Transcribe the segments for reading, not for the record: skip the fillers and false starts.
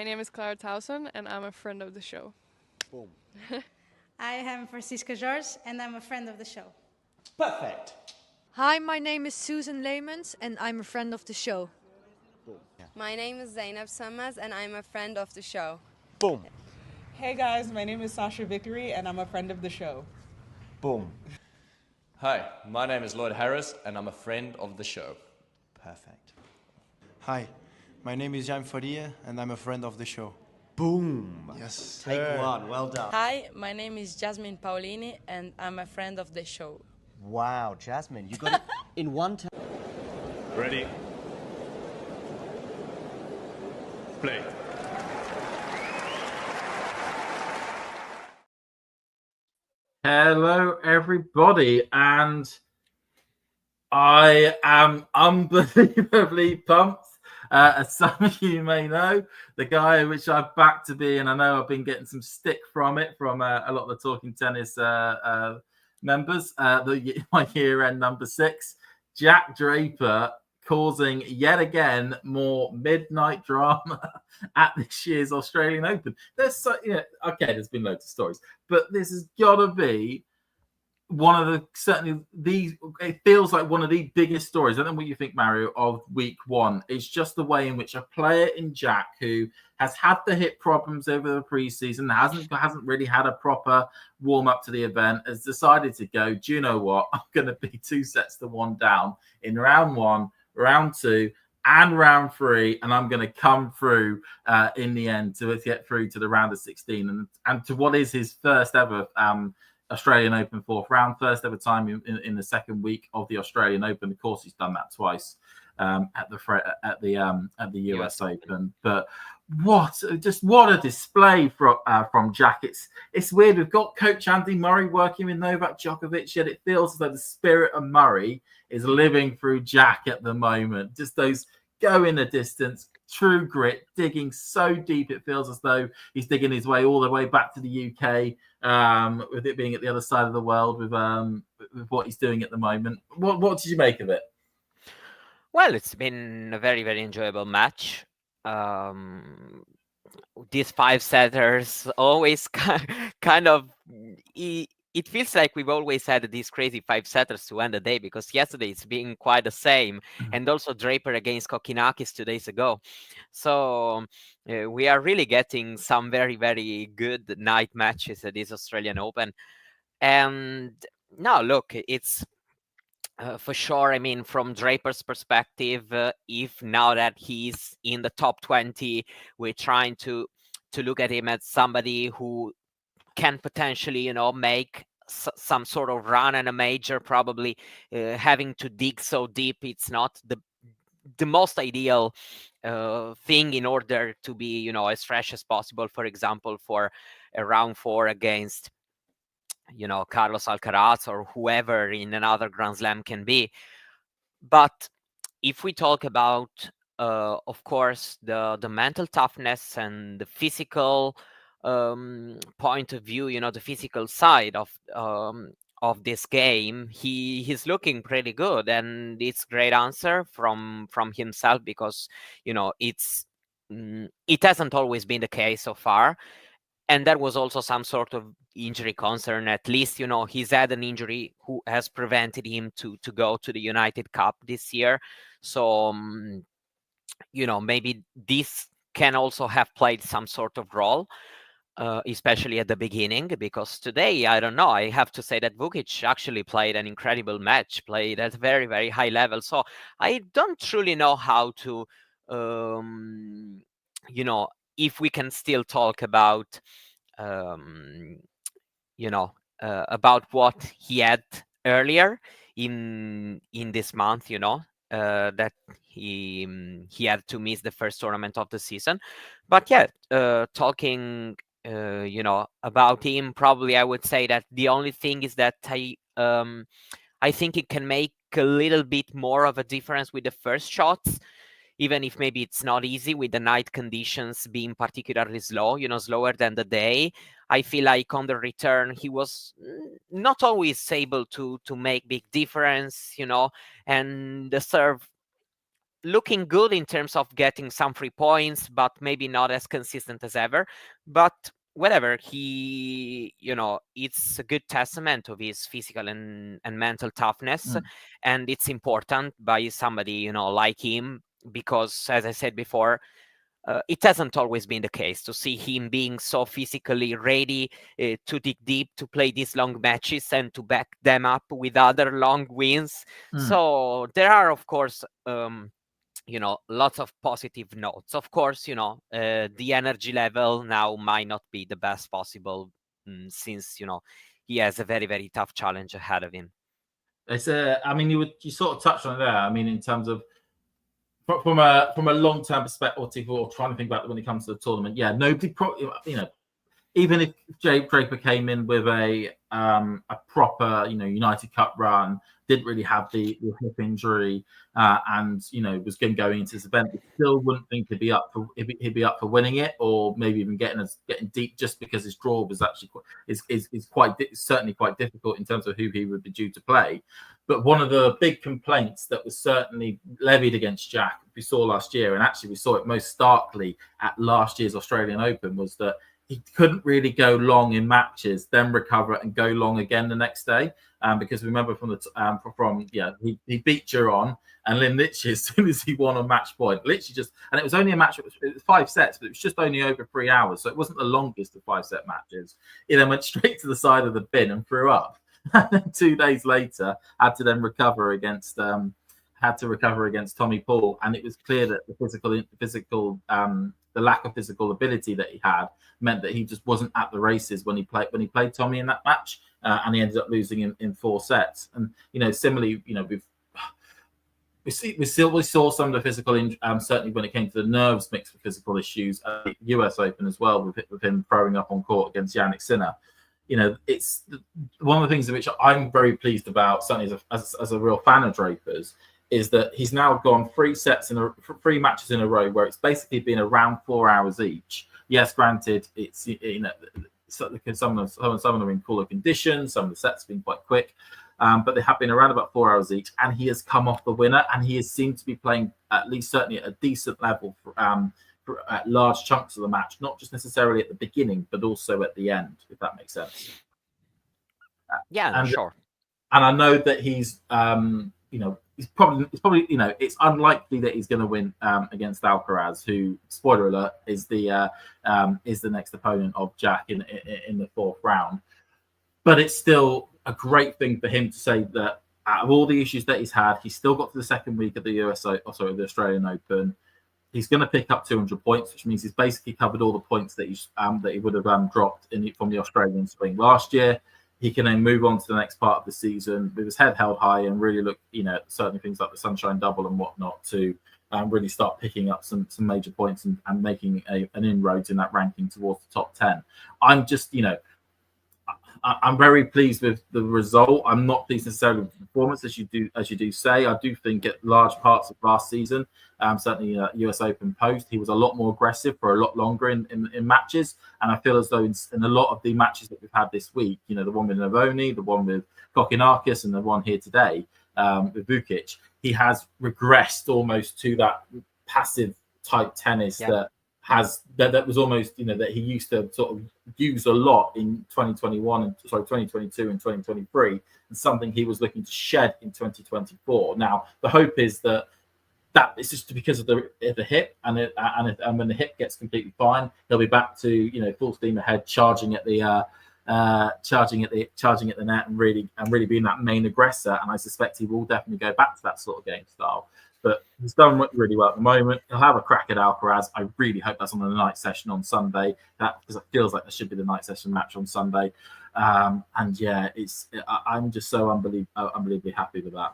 My name is Clara Towson, and I'm a friend of the show. Boom. I am Francisca George, and I'm a friend of the show. Perfect. Hi, my name is Susan Leemans, and I'm a friend of the show. Boom. Yeah. My name is Zainab Sammaz, and I'm a friend of the show. Boom. Hey guys, my name is Sasha Vickery, and I'm a friend of the show. Boom. Hi, my name is Lloyd Harris, and I'm a friend of the show. Perfect. Hi, my name is Jan Faria, and I'm a friend of the show. Boom. Yes. Take one. Well done. Hi, my name is Jasmine Paolini, and I'm a friend of the show. Wow, Jasmine, you got it in one time. Ready? Play. Hello, everybody, and I am unbelievably pumped. As some of you may know, the guy which I've backed to be, and I know I've been getting some stick from a lot of the Talking Tennis members, my year-end number 6, Jack Draper, causing yet again more midnight drama at this year's Australian Open. There's there's been loads of stories, but this has got to be one of it feels like one of the biggest stories. I don't know what you think, Mario, of week one. It's just the way in which a player in Jack, who has had the hip problems over the preseason, hasn't really had a proper warm up to the event, has decided to go, do you know what? I'm going to be 2-1 down in round 1, round 2, and round 3, and I'm going to come through in the end to get through to the round of 16 and to what is his first ever Australian Open fourth round, first ever time in the second week of the Australian Open. Of course, he's done that twice at the US Open. But what a display from Jack. It's weird. We've got Coach Andy Murray working with Novak Djokovic, yet it feels as though the spirit of Murray is living through Jack at the moment. Just those go in the distance, true grit, digging so deep it feels as though he's digging his way all the way back to the UK, with it being at the other side of the world with what he's doing at the moment. What did you make of it? Well, it's been a very, very enjoyable match. These 5-setters always kind of... It feels like we've always had these crazy 5-setters to end the day, because yesterday it's been quite the same. And also Draper against Kokinakis 2 days ago. So we are really getting some very, very good night matches at this Australian Open. And now, look, it's for sure, I mean, from Draper's perspective, if now that he's in the top 20, we're trying to look at him as somebody who can potentially, make some sort of run and a major, probably having to dig so deep. It's not the most ideal thing in order to be, as fresh as possible, for example, for a round 4 against, Carlos Alcaraz or whoever in another Grand Slam can be. But if we talk about, of course, the mental toughness and the physical point of view, the physical side of this game, he's looking pretty good, and it's great answer from himself, because it hasn't always been the case so far, and there was also some sort of injury concern. At least he's had an injury who has prevented him to go to the United Cup this year, so maybe this can also have played some sort of role. Especially at the beginning, because today, I don't know, I have to say that Vukic actually played an incredible match, played at a very, very high level. So I don't truly know how to, if we can still talk about, about what he had earlier in this month, that he had to miss the first tournament of the season. But yeah, talking about him, probably I would say that the only thing is that I think it can make a little bit more of a difference with the first shots, even if maybe it's not easy with the night conditions being particularly slow, slower than the day. I feel like on the return, he was not always able to make big difference, and the serve looking good in terms of getting some free points, but maybe not as consistent as ever. But whatever, he, it's a good testament of his physical and mental toughness. And it's important by somebody, like him, because as I said before, it hasn't always been the case to see him being so physically ready to dig deep, to play these long matches and to back them up with other long wins. So there are, of course, lots of positive notes. Of course, the energy level now might not be the best possible since, he has a very, very tough challenge ahead of him. It's I mean, you sort of touched on it there. I mean, in terms of from a long-term perspective, or trying to think about it when it comes to the tournament, nobody, even if Draper came in with a proper, United Cup run, didn't really have the hip injury, and was going into this event, we still wouldn't think he'd be up for winning it, or maybe even getting deep, just because his draw was actually certainly quite difficult in terms of who he would be due to play. But one of the big complaints that was certainly levied against Jack, we saw last year, and actually we saw it most starkly at last year's Australian Open, was that he couldn't really go long in matches, then recover and go long again the next day. Because remember he beat Giron, and then literally as soon as he won a match point, and it was only a match, it was 5 sets, but it was just only over 3 hours, so it wasn't the longest of 5-set matches. He then went straight to the side of the bin and threw up. And then 2 days later, had to recover against Tommy Paul, and it was clear that the lack of physical ability that he had meant that he just wasn't at the races when he played Tommy in that match, and he ended up losing in 4 sets. And similarly, we saw some of the physical, certainly when it came to the nerves mixed with physical issues at the US Open as well, with him throwing up on court against Jannik Sinner. It's one of the things which I'm very pleased about, certainly as a real fan of Draper's, is that he's now gone 3 matches in a row where it's basically been around 4 hours each. Yes, granted, it's some of them are in cooler conditions, some of the sets have been quite quick, but they have been around about 4 hours each, and he has come off the winner, and he has seemed to be playing at least certainly at a decent level for at large chunks of the match, not just necessarily at the beginning, but also at the end, if that makes sense. Sure. And I know that he's it's probably it's unlikely that he's going to win against Alcaraz, who, spoiler alert, is the next opponent of Jack in the 4th round. But it's still a great thing for him to say that out of all the issues that he's had, he's still got to the second week of the the Australian Open. He's going to pick up 200 points, which means he's basically covered all the points that he would have dropped from the Australian Spring last year. He can then move on to the next part of the season with his head held high and really look, certainly things like the Sunshine Double and whatnot to really start picking up some major points and making an inroads in that ranking towards the top 10. I'm just, I'm very pleased with the result. I'm not pleased necessarily with the performance, as you do say. I do think at large parts of last season, certainly US Open post, he was a lot more aggressive for a lot longer in matches. And I feel as though in a lot of the matches that we've had this week, the one with Navoni, the one with Kokkinakis, and the one here today with Vukic, he has regressed almost to that passive type tennis that was almost, that he used to sort of use a lot in 2022 and 2023, and something he was looking to shed in 2024. Now, the hope is that it's just because of the hip, and when the hip gets completely fine, he'll be back to full steam ahead, charging at the net and really being that main aggressor. And I suspect he will definitely go back to that sort of game style. But he's done really well at the moment. He'll have a crack at Alcaraz. I really hope that's on the night session on Sunday. Because it feels like there should be the night session match on Sunday. I'm just so unbelievably happy with that.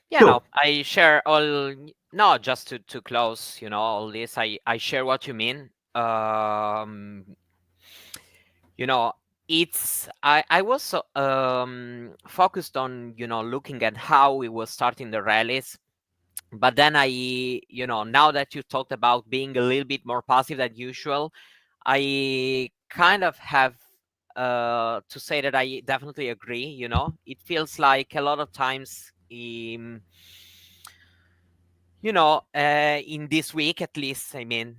Yeah, cool. No, I share all. No, just to close, all this. I share what you mean. It's I was focused on looking at how we were starting the rallies, but then now that you talked about being a little bit more passive than usual, I kind of have to say that I definitely agree. It feels like a lot of times In this week at least, I mean,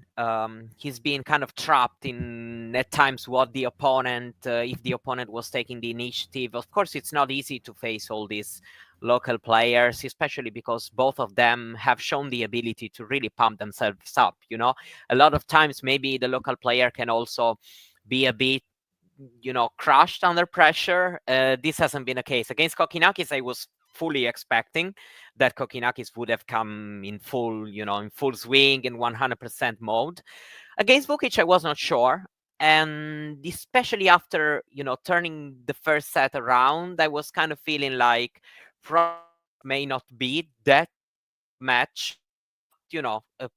he's been kind of trapped in at times what the opponent, if the opponent was taking the initiative. Of course, it's not easy to face all these local players, especially because both of them have shown the ability to really pump themselves up. A lot of times maybe the local player can also be a bit crushed under pressure. This hasn't been a case against Kokinakis. I was fully expecting that Kokinakis would have come in full swing and 100% mode. Against Vukic, I was not sure. And especially after, turning the first set around, I was kind of feeling like may not be that match.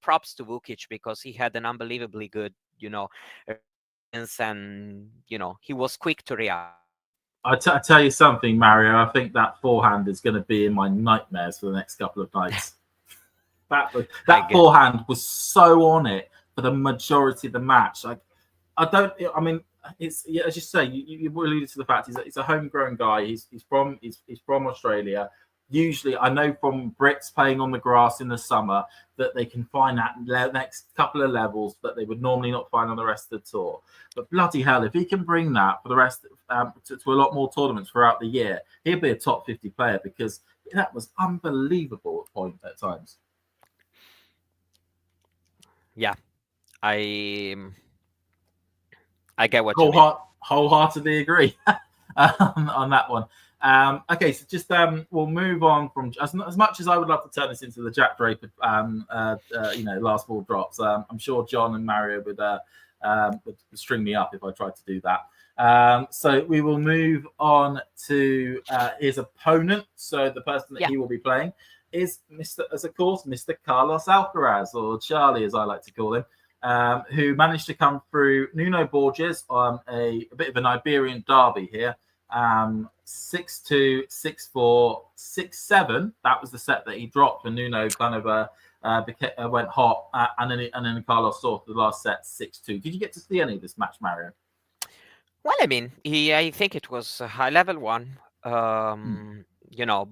Props to Vukic because he had an unbelievably good, and, he was quick to react. I tell you something, Mario. I think that forehand is going to be in my nightmares for the next couple of nights. that forehand was so on it for the majority of the match. It's as you say. You alluded to the fact he's a homegrown guy. He's from Australia. Usually, I know from Brits playing on the grass in the summer that they can find that next couple of levels that they would normally not find on the rest of the tour. But bloody hell, if he can bring that for the rest to a lot more tournaments throughout the year, he'll be a top 50 player because that was unbelievable at times. Yeah, I get what you mean. Wholeheartedly agree on that one. Okay, so just we'll move on from as much as I would love to turn this into the Jack Draper, last ball drops. I'm sure John and Mario would string me up if I tried to do that. So we will move on to his opponent. So the person that he will be playing is Mr. Carlos Alcaraz, or Charlie, as I like to call him. Who managed to come through Nuno Borges on a bit of an Iberian derby here. 6-2, 6-4, 6-7. That was the set that he dropped when Nuno kind of went hot, and then Carlos saw the last set 6-2. Did you get to see any of this match, Mario? Well, I mean, I think it was a high-level one.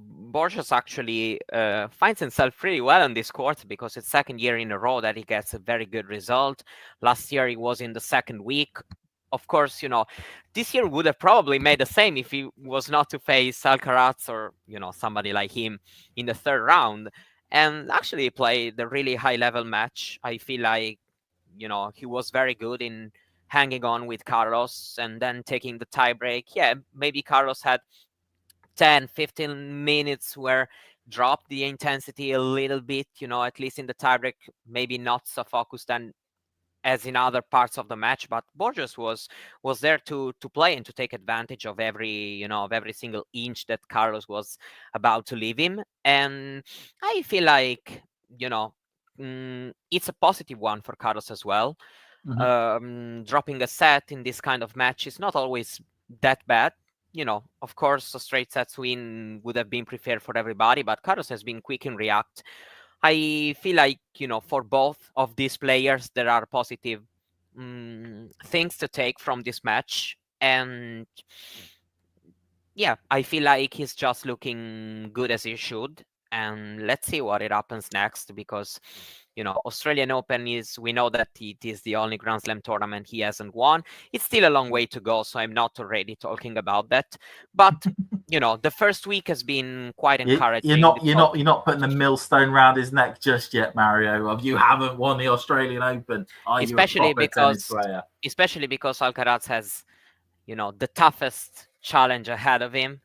Borges actually finds himself really well on this court because it's second year in a row that he gets a very good result. Last year he was in the second week. Of course, this year would have probably made the same if he was not to face Alcaraz or, somebody like him in the third round. And actually played a really high-level match. I feel like, he was very good in hanging on with Carlos and then taking the tiebreak. Yeah, maybe Carlos had 10, 15 minutes where dropped the intensity a little bit, at least in the tiebreak, maybe not so focused as in other parts of the match, but Borges was there to play and to take advantage of every single inch that Carlos was about to leave him. And I feel like, it's a positive one for Carlos as well. Dropping a set in this kind of match is not always that bad. Of course, a straight sets win would have been preferred for everybody, but Carlos has been quick in react. I feel like, for both of these players, there are positive things to take from this match. And yeah, I feel like he's just looking good as he should. And let's see what happens next, because, Australian Open we know that it is the only Grand Slam tournament he hasn't won. It's still a long way to go, so I'm not already talking about that. But, the first week has been quite encouraging. You're not putting the millstone round his neck just yet, Mario. You haven't won the Australian Open. Especially because Alcaraz has, the toughest challenge ahead of him.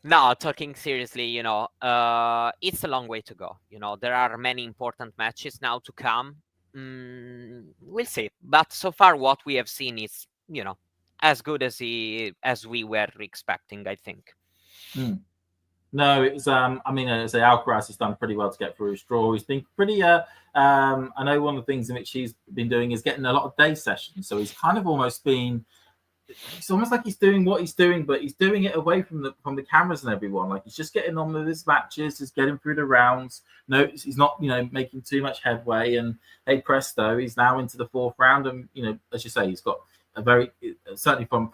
No, talking seriously, it's a long way to go. There are many important matches now to come. We'll see. But so far, what we have seen is, as good as we were expecting, I think. No, it was. I say Alcaraz has done pretty well to get through his draw. He's been pretty. I know one of the things in which he's been doing is getting a lot of day sessions. So he's kind of almost been. It's almost like he's doing what he's doing, but he's doing it away from the cameras and everyone. Like he's just getting on with his matches, just getting through the rounds. No, he's not, making too much headway. And hey, presto, he's now into the fourth round. And as you say, he's got a very certainly from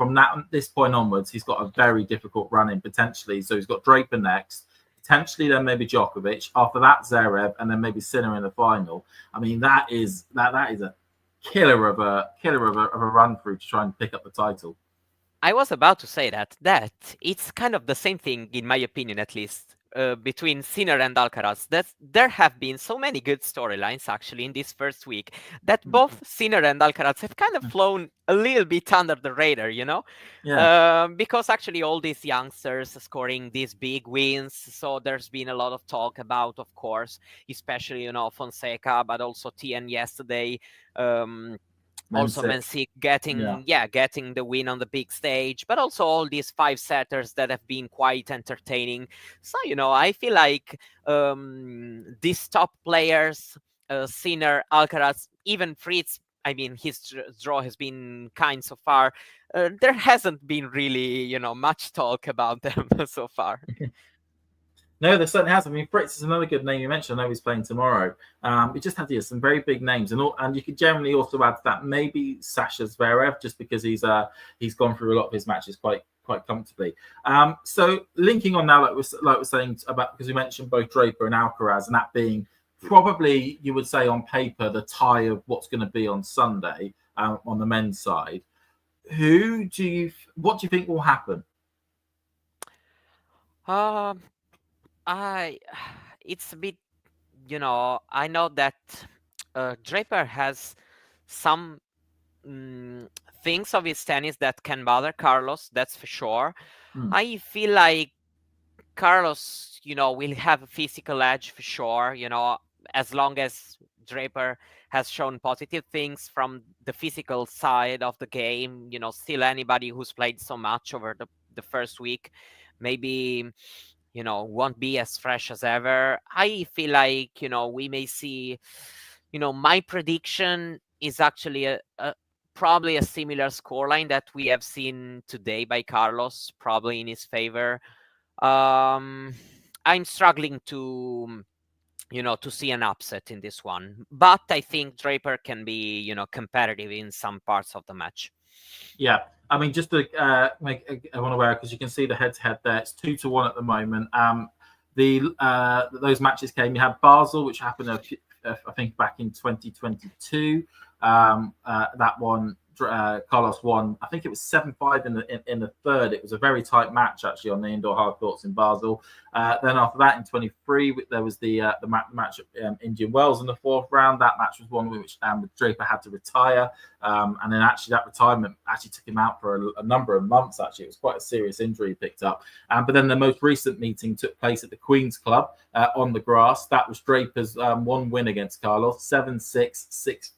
this point onwards, he's got a very difficult run in potentially. So he's got Draper next, potentially then maybe Djokovic. After that, Zverev, and then maybe Sinner in the final. I mean, that is a killer of a run through to try and pick up the title. I was about to say that it's kind of the same thing, in my opinion, at least, between Sinner and Alcaraz. That there have been so many good storylines actually in this first week that both Sinner and Alcaraz have kind of flown a little bit under the radar, you know? Yeah. Because actually all these youngsters scoring these big wins. So there's been a lot of talk about, of course, especially, you know, Fonseca, but also TN yesterday. Also Bencic getting the win on the big stage, but also all these 5-setters that have been quite entertaining. So, you know, I feel like these top players, Sinner, Alcaraz, even Fritz, I mean, his draw has been kind so far. There hasn't been really, you know, much talk about them so far. No, there certainly has. I mean, Fritz is another good name you mentioned. I know he's playing tomorrow. We just had some very big names, and you could generally also add to that maybe Sasha Zverev, just because he's gone through a lot of his matches quite comfortably. So linking on now, like we're saying about, because we mentioned both Draper and Alcaraz, and that being probably, you would say on paper, the tie of what's going to be on Sunday on the men's side. What do you think will happen? It's a bit, you know, I know that Draper has some things of his tennis that can bother Carlos, that's for sure. I feel like Carlos, you know, will have a physical edge for sure, you know, as long as Draper has shown positive things from the physical side of the game. You know, still anybody who's played so much over the first week, maybe, you know, won't be as fresh as ever. I feel like, you know, we may see, you know, my prediction is actually probably a similar scoreline that we have seen today by Carlos, probably in his favor. I'm struggling to, you know, to see an upset in this one, but I think Draper can be, you know, competitive in some parts of the match. Yeah, I mean, just to make everyone aware, because you can see the head-to-head there, it's 2-1 at the moment. Those matches came. You had Basel, which happened, I think, back in 2022. That one, Carlos won. I think it was 7-5 in the third. It was a very tight match actually on the indoor hard courts in Basel. Then after that, in 23, there was the match at Indian Wells in the fourth round. That match was one which Draper had to retire, and then actually that retirement actually took him out for a number of months. Actually, it was quite a serious injury he picked up. But then the most recent meeting took place at the Queen's Club on the grass. That was Draper's one win against Carlos, 7-6,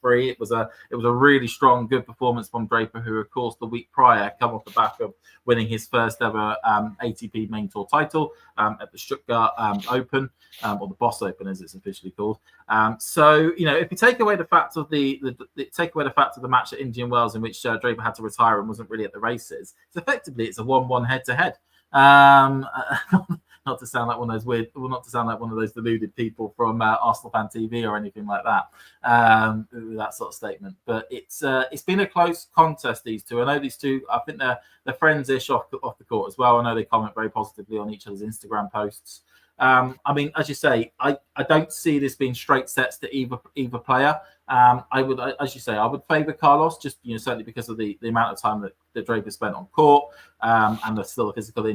6-3. It was a really strong, good performance from Draper, who, of course, the week prior come off the back of winning his first ever ATP main tour title at the Stuttgart Open, or the Boss Open as it's officially called. So, you know, if you take away the fact of the match at Indian Wells in which Draper had to retire and wasn't really at the races, it's a 1-1 head-to-head. Not to sound like one of those deluded people from Arsenal Fan TV or anything like that, that sort of statement. But it's been a close contest, these two. I know these two, I think they're friends-ish off the court as well. I know they comment very positively on each other's Instagram posts. I mean, as you say, I don't see this being straight sets to either player. I would, as you say, I would favour Carlos, just, you know, certainly because of the amount of time that Draper spent on court, and there's still the physical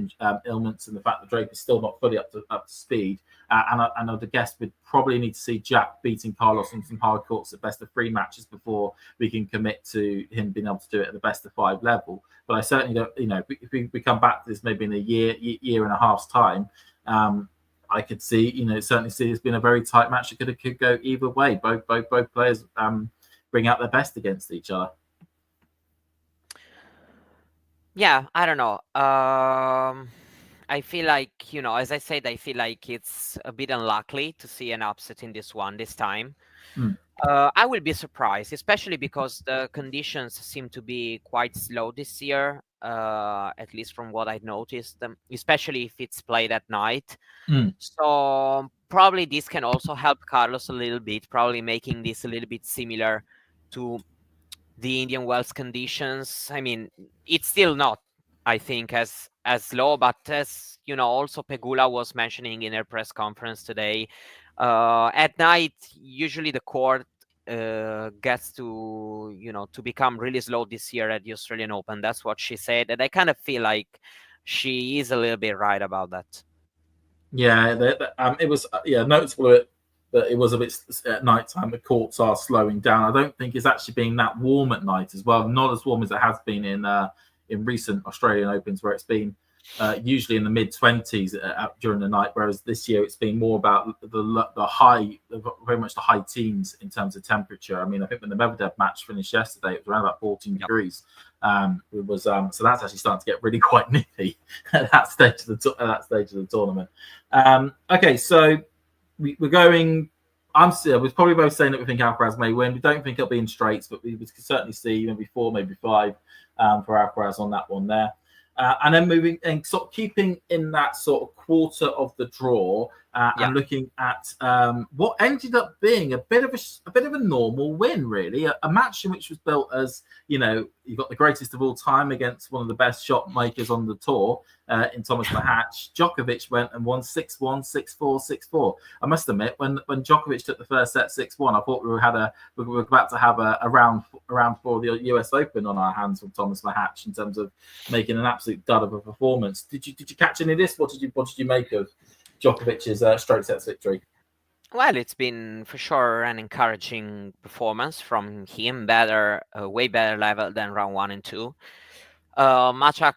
ailments and the fact that Draper's still not fully up to speed. And I would guess we'd probably need to see Jack beating Carlos on some hard courts at best of 3 matches before we can commit to him being able to do it at the best of 5 level. But I certainly don't, you know, if we come back to this maybe in a year and a half's time, I could see, you know, certainly see it's been a very tight match. It could go either way. Both players bring out their best against each other. Yeah, I don't know. I feel like, you know, as I said, I feel like it's a bit unlikely to see an upset in this time. I will be surprised, especially because the conditions seem to be quite slow this year, at least from what I've noticed, especially if it's played at night. So probably this can also help Carlos a little bit, probably making this a little bit similar to the Indian Wells conditions. I mean, it's still not, I think, as low, but as also Pegula was mentioning in her press conference today, at night usually the court gets to to become really slow this year at the Australian Open. That's what she said, and I kind of feel like she is a little bit right about that. Yeah, it was noticeable that it was a bit at night time. The courts are slowing down. I don't think it's actually being that warm at night as well. Not as warm as it has been in recent Australian Opens, where it's been usually in the mid-20s during the night, whereas this year it's been more about the high, very much the high teens in terms of temperature. I mean, I think when the Medvedev match finished yesterday, it was around about 14 degrees. It was so that's actually starting to get really quite nippy at that stage of the tournament. Okay, so we're going. We're probably both saying that we think Alcaraz may win. We don't think it'll be in straights, but we could certainly see maybe 4, maybe 5 for Alcaraz on that one there. And then moving and sort of keeping in that sort of quarter of the draw and looking at what ended up being a bit of a normal win, really, a match in which was built as you've got the greatest of all time against one of the best shot makers on the tour in Thomas Machac. Djokovic went and won 6-1, 6-4, 6-4. I must admit, when Djokovic took the first set 6-1, I thought we were about to have a round 4 of the US Open on our hands from Thomas Machac in terms of making an absolute dud of a performance. Did you catch any of this? What did you make of Djokovic's straight sets victory? Well, it's been for sure an encouraging performance from him, way better level than round 1 and 2. Machac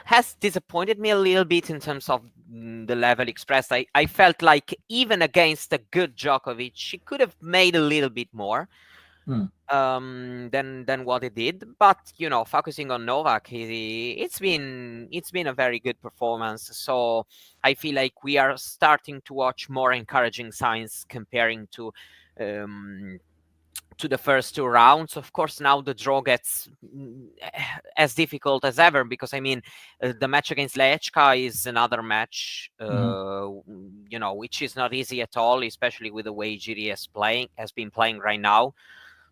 has disappointed me a little bit in terms of the level expressed. I felt like even against a good Djokovic, she could have made a little bit more than what he did. But focusing on Novak, it's been a very good performance. So I feel like we are starting to watch more encouraging signs comparing to the first 2 rounds. Of course, now the draw gets as difficult as ever because the match against Lehecka is another match, which is not easy at all, especially with the way Giri has been playing right now.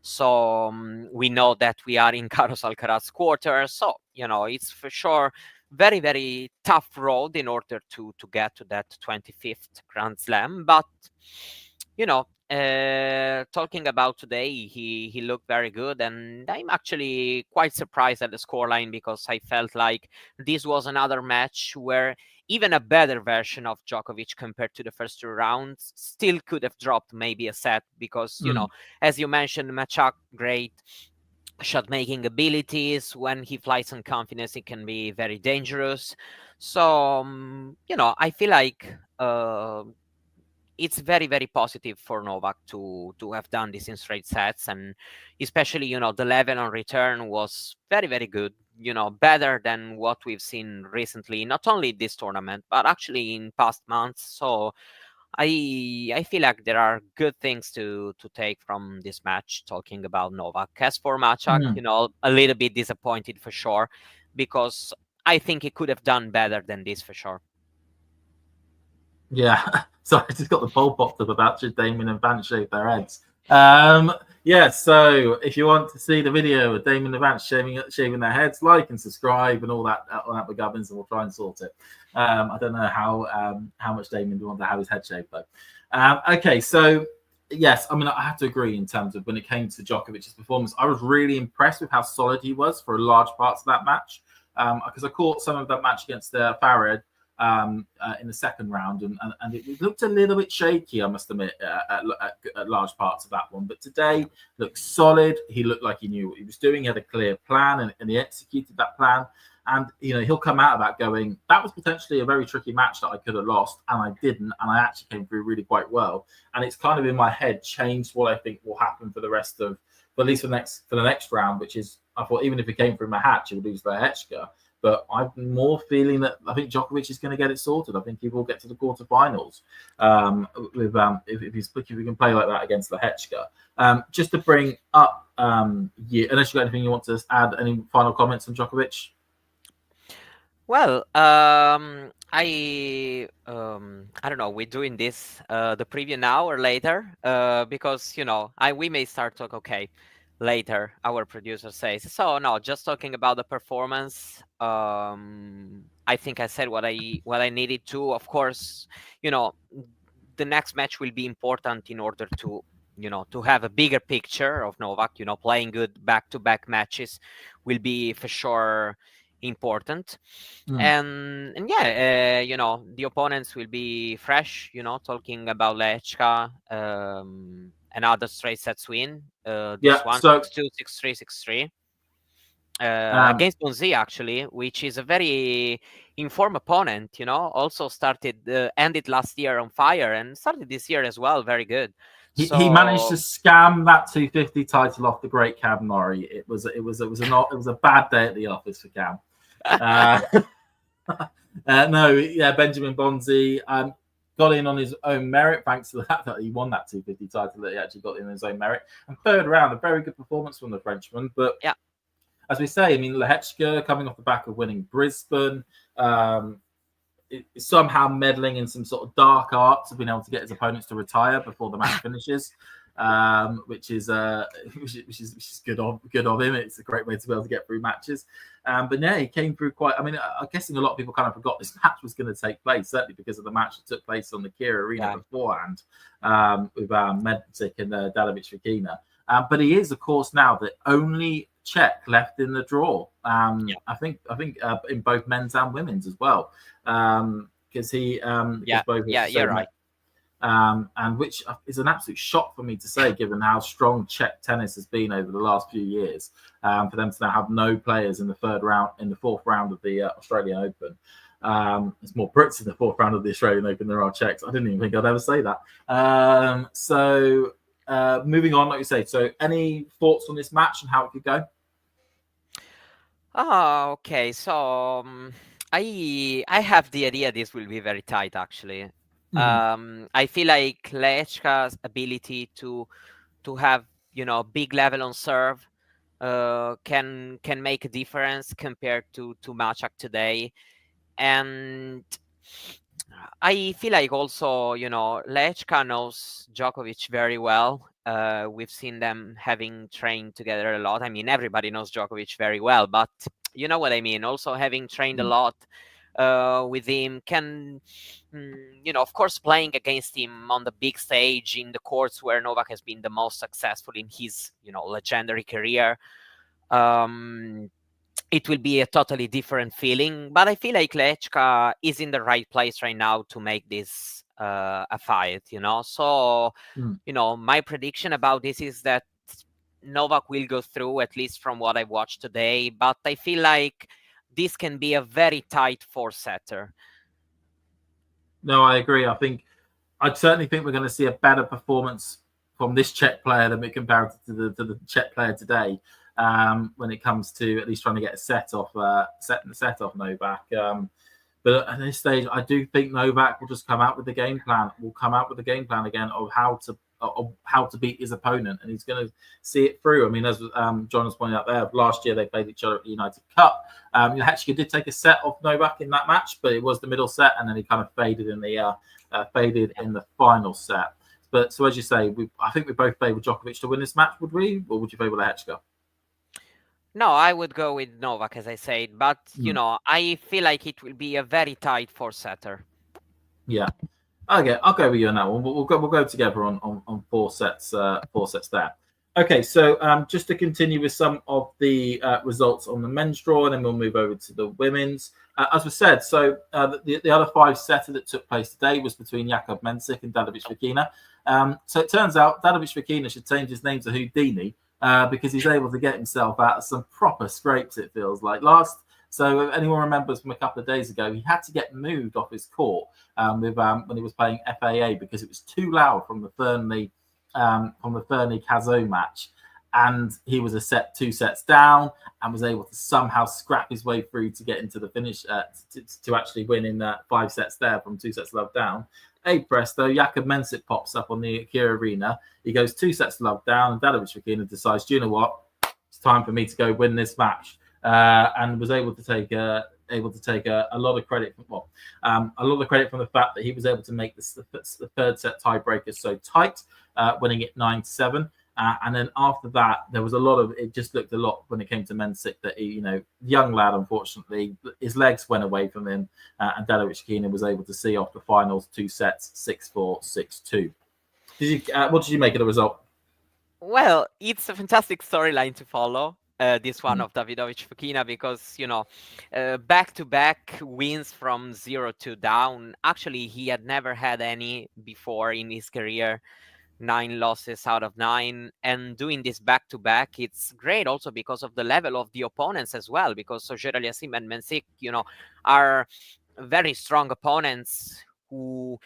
So we know that we are in Carlos Alcaraz quarter. So it's for sure very, very tough road in order to get to that 25th Grand Slam. But talking about today, he looked very good, and I'm actually quite surprised at the scoreline because I felt like this was another match where even a better version of Djokovic compared to the first 2 rounds still could have dropped maybe a set because as you mentioned, Machac, great shot making abilities. When he flies on confidence, it can be very dangerous. So I feel like it's very, very positive for Novak to have done this in straight sets, and especially the level on return was very, very good. Better than what we've seen recently, not only this tournament but actually in past months. So I feel like there are good things to take from this match. Talking about Novak, as for Machac, a little bit disappointed for sure because I think he could have done better than this for sure. Yeah, sorry, I just got the poll popped up about should Damien and Vance shave their heads. So if you want to see the video of Damien and Vance shaving their heads, like and subscribe and all that on Apple Gubbins, and we'll try and sort it. I don't know how much Damien would want to have his head shaved though. Okay, so yes, I have to agree in terms of when it came to Djokovic's performance, I was really impressed with how solid he was for large parts of that match because I caught some of that match against Farad in the second round, and it looked a little bit shaky, I must admit, at large parts of that one. But today looked solid. He looked like he knew what he was doing. He had a clear plan, and he executed that plan. And he'll come out of that going, that was potentially a very tricky match that I could have lost, and I didn't, and I actually came through really quite well. And it's kind of in my head changed what I think will happen for the rest of, at least for the next round, which is I thought even if he came through my hatch, he would lose Lehecka. But I'm more feeling that I think Djokovic is going to get it sorted. I think he will get to the quarterfinals if we can play like that against Lehecka. Just to bring up, unless you've got anything you want to add, any final comments on Djokovic? Well, I don't know. We're doing this the preview now or later because we may start talk. Okay, later, our producer says. So no, just talking about the performance. I think I said what I needed to. Of course, the next match will be important in order to to have a bigger picture of Novak. Playing good back-to-back matches will be for sure important. And yeah, the opponents will be fresh. Talking about Lehecka, another straight sets win. This one, So 6-2, 6-3, 6-3. Against Bonzi, actually, which is a very informed opponent. Also ended last year on fire and started this year as well. Very good. He managed to scam that 250 title off the great Cam Norrie. It was a bad day at the office for Cam. Benjamin Bonzi got in on his own merit, thanks to the fact that he won that 250 title, that he actually got in on his own merit. And third round, a very good performance from the Frenchman. But yeah, as we say, I mean, Lehecka coming off the back of winning Brisbane, somehow meddling in some sort of dark arts of being able to get his opponents to retire before the match finishes, which is good of him. It's a great way to be able to get through matches. But yeah, he came through quite. I mean, I'm guessing a lot of people kind of forgot this match was going to take place, certainly because of the match that took place on the Kia Arena beforehand with Bencic and Davidovich Fokina. But he is, of course, now the only Czech left in the draw. I think in both men's and women's as well, because he you're right. And which is an absolute shock for me to say, given how strong Czech tennis has been over the last few years. For them to now have no players in the fourth round of the Australian Open. There's more Brits in the fourth round of the Australian Open than there are Czechs. I didn't even think I'd ever say that. Moving on, like you say. So, any thoughts on this match and how it could go? Oh, okay. So I have the idea this will be very tight, actually. I feel like Lehecka's ability to have big level on serve can make a difference compared to Machac today, and I feel like also Lehecka knows Djokovic very well. We've seen them having trained together a lot. I mean, everybody knows Djokovic very well, but you know what I mean. Also, having trained a lot with him can, of course, playing against him on the big stage in the courts where Novak has been the most successful in his, legendary career. It will be a totally different feeling, but I feel like Lehecka is in the right place right now to make this a fight, So, my prediction about this is that Novak will go through, at least from what I watched today, but I feel like this can be a very tight four-setter. No, I agree. I certainly think we're going to see a better performance from this Czech player than we compared to the Czech player today. When it comes to at least trying to get a set off Novak. But at this stage, I do think Novak will just come out with the game plan. Will come out with the game plan again of how to beat his opponent, and he's going to see it through. I mean, as John was pointing out there, last year they played each other at the United Cup. Lehecka did take a set off Novak in that match, but it was the middle set, and then he kind of faded in the final set. But so as you say, I think we both favour Djokovic to win this match. Would we, or would you favour Lehecka? No, I would go with Novak, as I said, but I feel like it will be a very tight four-setter. Yeah, okay, I'll go with you on that one. We'll go together on four sets there. Okay, so just to continue with some of the results on the men's draw, and then we'll move over to the women's. As we said, so the other five-setter that took place today was between Jakub Bencic and Davidovich Fokina. So it turns out Davidovich Fokina should change his name to Houdini. Because he's able to get himself out of some proper scrapes, it feels like. So if anyone remembers from a couple of days ago, he had to get moved off his court when he was playing FAA because it was too loud from the Fernley Cazot match, and he was two sets down and was able to somehow scrap his way through to get into the finish to actually win in 5 sets there from 2 sets love down. Hey presto, Jakub Bencic pops up on the Kia Arena. He goes 2 sets love down, and Davidovich Fokina decides, do you know what? It's time for me to go win this match, and was able to take a lot of credit from the fact that he was able to make the third set tiebreaker so tight, winning it 9-7. And then after that, there was a lot of, it just looked a lot when it came to Bencic that he, young lad, unfortunately, his legs went away from him, and Davidovich Fokina was able to see off the finals 2 sets, 6-4, 6-2. What did you make of the result? Well, it's a fantastic storyline to follow. This one of Davidovich Fokina, because back-to-back wins from 0-2 down. Actually, he had never had any before in his career. 9 losses out of 9, and doing this back-to-back, it's great also because of the level of the opponents as well, because Auger-Aliassime and Bencic, are very strong opponents who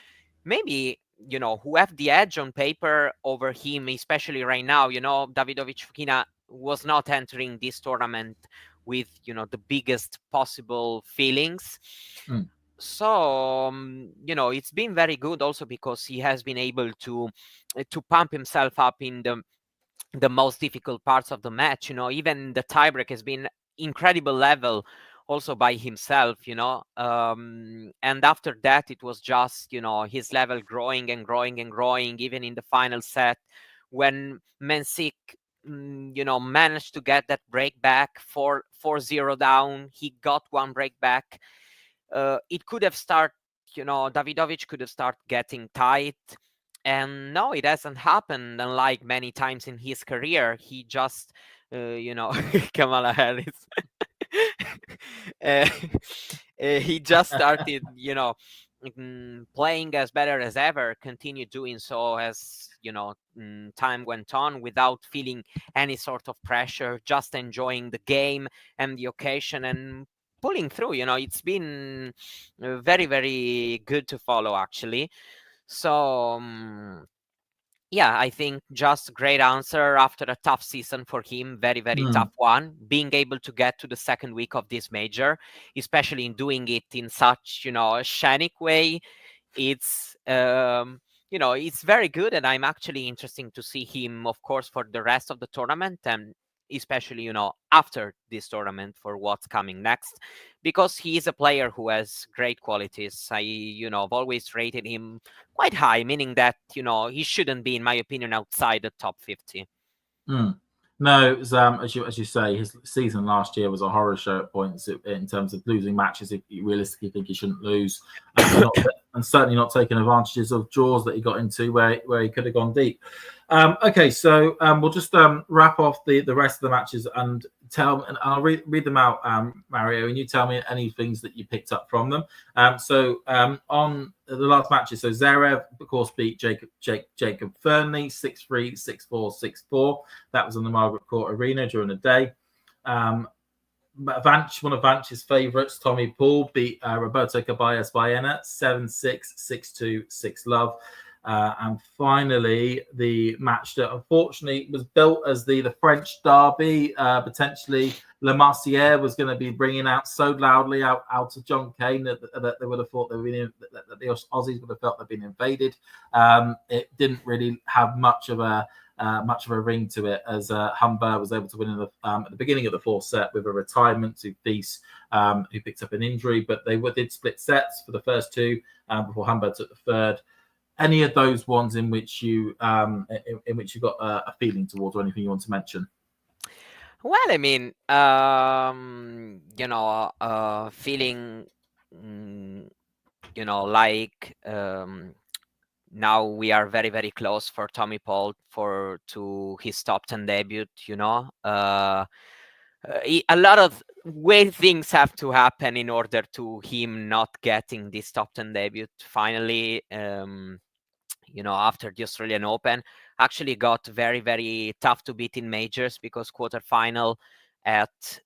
maybe who have the edge on paper over him, especially right now. Davidovich Fokina was not entering this tournament with the biggest possible feelings. So it's been very good also because he has been able to pump himself up in the most difficult parts of the match. Even the tiebreak has been incredible level also by himself, and after that it was just his level growing and growing and growing, even in the final set when Bencic managed to get that break back 4-0 down. He got one break back. It could have started, Davidovich could have started getting tight, and no, it hasn't happened. Unlike many times in his career, he just Kamala Harris he just started playing as better as ever, continued doing so as time went on, without feeling any sort of pressure, just enjoying the game and the occasion and pulling through. It's been very, very good to follow, actually. So yeah, I think just great answer after a tough season for him. Very, very tough one. Being able to get to the second week of this major, especially in doing it in such, a scenic way, it's it's very good. And I'm actually interested to see him, of course, for the rest of the tournament, and especially after this tournament for what's coming next, because he is a player who has great qualities. I've always rated him quite high, meaning that he shouldn't be, in my opinion, outside the top 50. No, it was, as you say, his season last year was a horror show at points in terms of losing matches if you realistically think he shouldn't lose, and certainly not taking advantages of draws that he got into where he could have gone deep. Okay, so we'll just wrap off the rest of the matches and I'll read them out, Mario, and you tell me any things that you picked up from them. On the last matches, so Zverev, of course, beat Jacob Fernley 6-3, 6-4, 6-4. That was on the Margaret Court Arena during the day. One of Vance's favourites, Tommy Paul, beat Roberto Caballas Baena 7-6, 6-2, 6-love. And finally, the match that unfortunately was built as the French derby, potentially Le Massiere was going to be bringing out so loudly out of John Cain that they would have thought that the Aussies would have felt they'd been invaded. It didn't really have much of a ring to it, as Humbert was able to win at the beginning of the fourth set with a retirement to Thies, who picked up an injury, but they did split sets for the first two before Humbert took the third. Any of those ones in which you got a feeling towards, or anything you want to mention? Well, I mean, feeling, like now we are very, very close for Tommy Paul to his top 10 debut. A lot of weird things have to happen in order to him not getting this top 10 debut finally. After the Australian Open, actually got very, very tough to beat in majors, because quarterfinal at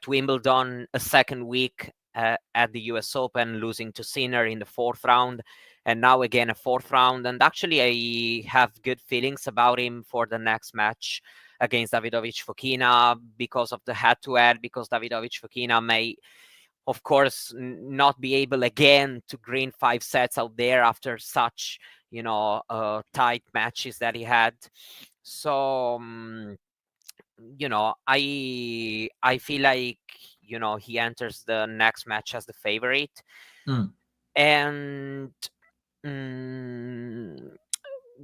Wimbledon, a second week at the US Open, losing to Sinner in the fourth round, and now again a fourth round. And actually I have good feelings about him for the next match against Davidovich Fokina, because of the head-to-head, because Davidovich Fokina may, of course, not be able again to green 5 sets out there after such, tight matches that he had. So, I feel like, he enters the next match as the favorite. And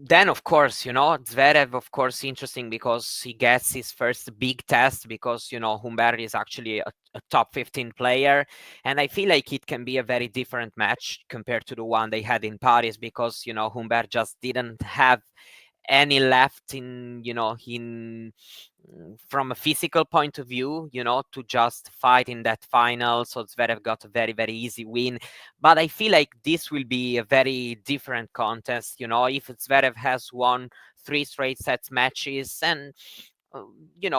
then of course, Zverev, of course, interesting because he gets his first big test because, Humbert is actually a top 15 player. And I feel like it can be a very different match compared to the one they had in Paris because, Humbert just didn't have any left in from a physical point of view, to just fight in that final. So Zverev got a very, very easy win. But I feel like this will be a very different contest, if Zverev has won 3 straight sets matches and,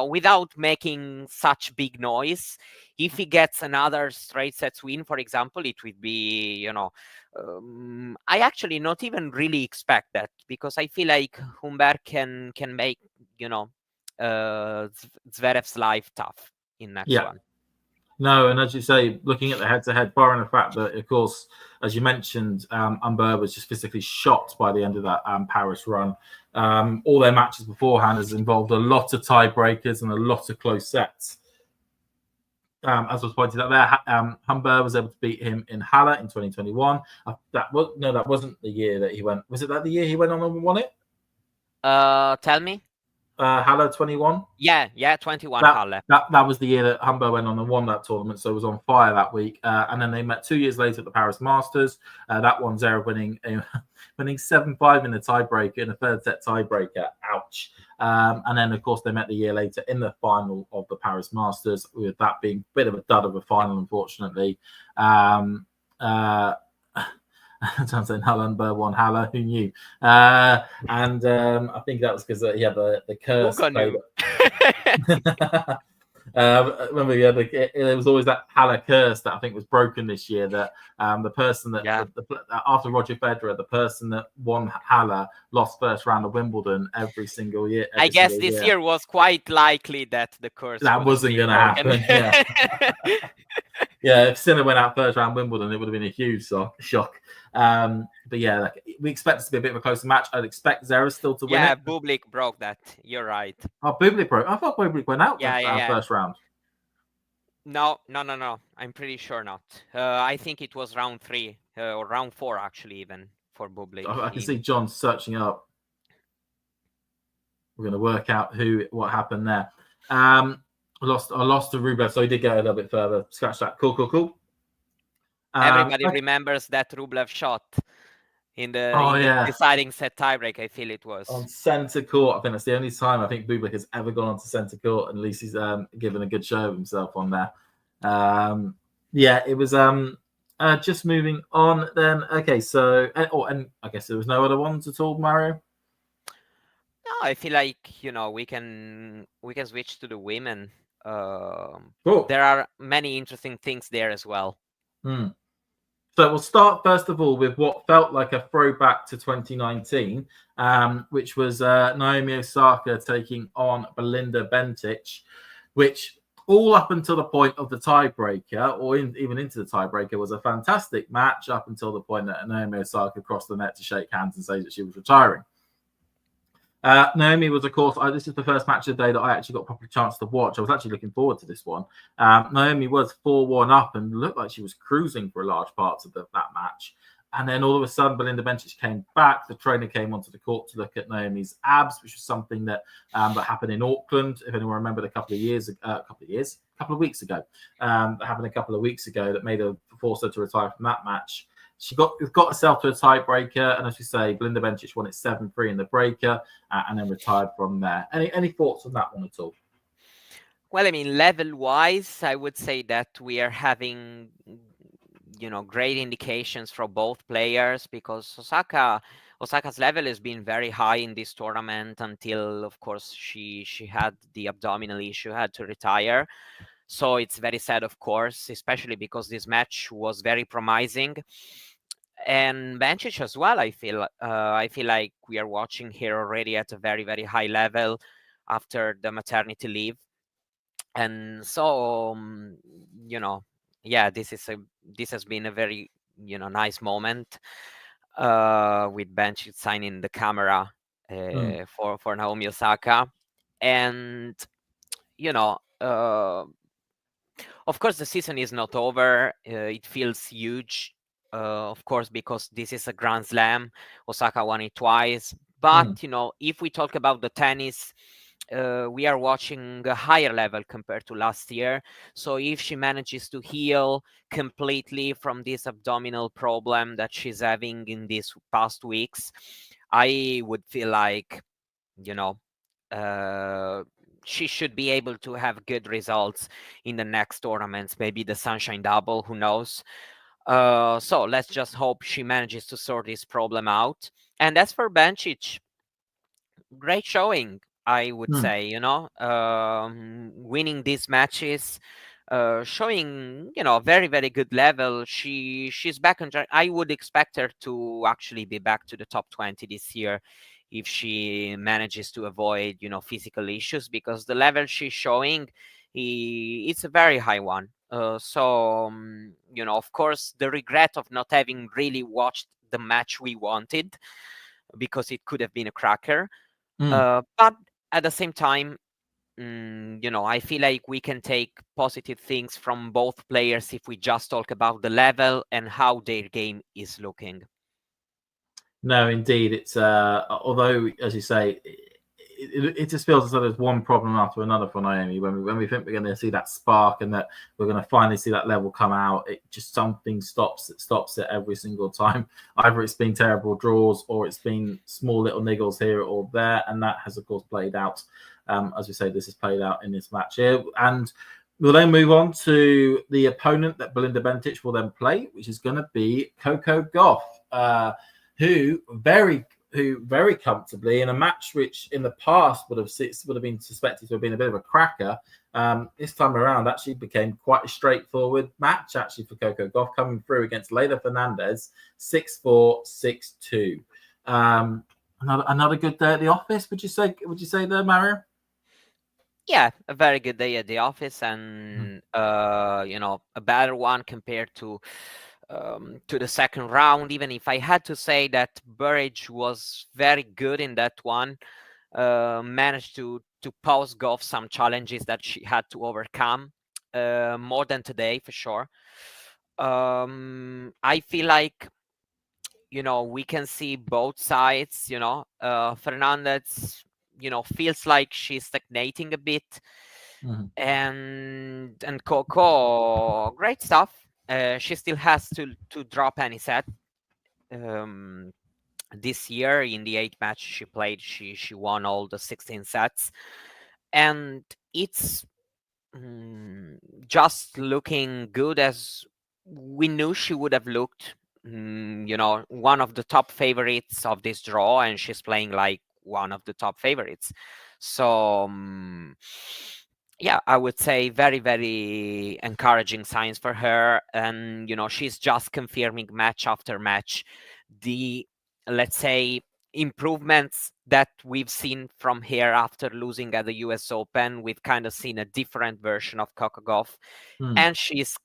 without making such big noise. If he gets another straight sets win, for example, it would be, I actually not even really expect that because I feel like Humbert can make, Zverev's life tough in next one. No, and as you say, looking at the head-to-head, barring the fact that, of course, as you mentioned, Humbert was just physically shot by the end of that Paris run. All their matches beforehand has involved a lot of tiebreakers and a lot of close sets. As was pointed out there, Humbert was able to beat him in Halle in 2021. That wasn't the year that he went. Was it that the year he went on and won it? Tell me. Halle 21. Yeah, 21 Halle. That was the year that Humbert went on and won that tournament, so it was on fire that week. And then they met 2 years later at the Paris Masters. That one, Zverev winning 7-5 in a tiebreaker, in a third set tiebreaker. Ouch. And then, of course, they met the year later in the final of the Paris Masters, with that being a bit of a dud of a final, unfortunately. I'm saying Humbert won Halle. Who knew? I think that was because he had the curse. Remember, there was always that Halle curse that I think was broken this year. That the person that after Roger Federer, the person that won Halle lost first round of Wimbledon every single year. I guess this year was quite likely that the curse wasn't going to happen. Yeah, if Sinner went out first round Wimbledon, it would have been a huge shock. But yeah, we expect this to be a bit of a closer match. I'd expect Zverev still to win it. Yeah, Bublik broke that. You're right. Oh, Bublik broke. I thought Bublik went out first round. No. I'm pretty sure not. I think it was round 3 or round 4, actually, even for Bublik. I can see John searching up. We're going to work out what happened there. I lost to Rublev, so he did go a little bit further. Scratch that. Cool. Everybody remembers that Rublev shot in the deciding set tiebreak. I feel it was on centre court. I think that's the only time I think Bublik has ever gone onto centre court, and at least he's given a good show of himself on there. It was just moving on then. Okay, so and I guess there was no other ones at all, Mario. No, I feel like we can switch to the women. Cool. There are many interesting things there as well. So we'll start first of all with what felt like a throwback to 2019, which was Naomi Osaka taking on Belinda Bencic, which all up until the point of the tiebreaker, or even into the tiebreaker, was a fantastic match up until the point that Naomi Osaka crossed the net to shake hands and say that she was retiring. Naomi was, of course, this is the first match of the day that I actually got a proper chance to watch. I was actually looking forward to this one. Naomi was 4-1 up and looked like she was cruising for large parts of that match. And then all of a sudden, Belinda Bencic came back. The trainer came onto the court to look at Naomi's abs, which was something that happened in Auckland. If anyone remembered, a couple of weeks ago, that happened a couple of weeks ago that made her force her to retire from that match. She got herself to a tiebreaker, and as you say, Belinda Bencic won it 7-3 in the breaker, and then retired from there. Any thoughts on that one at all? Well, I mean, level-wise, I would say that we are having, great indications from both players because Osaka's level has been very high in this tournament until, of course, she had the abdominal issue, had to retire. So it's very sad, of course, especially because this match was very promising. And Bencic as well, I feel like we are watching here already at a very, very high level after the maternity leave. And so, this has been a very, nice moment with Bencic signing the camera for Naomi Osaka. And, of course, the season is not over. It feels huge, of course, because this is a Grand Slam. Osaka won it twice. But, if we talk about the tennis, we are watching a higher level compared to last year. So if she manages to heal completely from this abdominal problem that she's having in these past weeks, I would feel like, she should be able to have good results in the next tournaments, maybe the Sunshine Double, who knows. So let's just hope she manages to sort this problem out. And as for Bencic, great showing, I would say, winning these matches, showing, very, very good level. She's back on track. I would expect her to actually be back to the top 20 this year if she manages to avoid, physical issues, because the level she's showing, it's a very high one. Of course, the regret of not having really watched the match we wanted, because it could have been a cracker. But at the same time, I feel like we can take positive things from both players if we just talk about the level and how their game is looking. No, indeed. It's although, as you say, it just feels as though there's one problem after another for Naomi. When we think we're going to see that spark and that we're going to finally see that level come out, it just something stops it every single time. Either it's been terrible draws or it's been small little niggles here or there, and that has of course played out. As we say, this has played out in this match here, and we'll then move on to the opponent that Belinda Bencic will then play, which is going to be Coco Gauff, who very comfortably, in a match which in the past would have been suspected to have been a bit of a cracker, this time around actually became quite a straightforward match actually for Coco Gauff, coming through against Leylah Fernandez 6-4, 6-2. Another good day at the office, would you say there, Mario? Yeah, a very good day at the office, and a better one compared to the second round. Even if I had to say that Burrage was very good in that one, managed to pose Gauff some challenges that she had to overcome, more than today for sure. I feel like, we can see both sides. Fernandez, feels like she's stagnating a bit. And Coco, great stuff. She still has to drop any set. This year, in the 8 matches she played, she won all the 16 sets, and it's just looking good as we knew she would have looked. One of the top favorites of this draw, and she's playing like one of the top favorites. So yeah, I would say very, very encouraging signs for her. And, she's just confirming match after match the, let's say, improvements that we've seen from here after losing at the US Open. We've kind of seen a different version of Coco Gauff. And she's,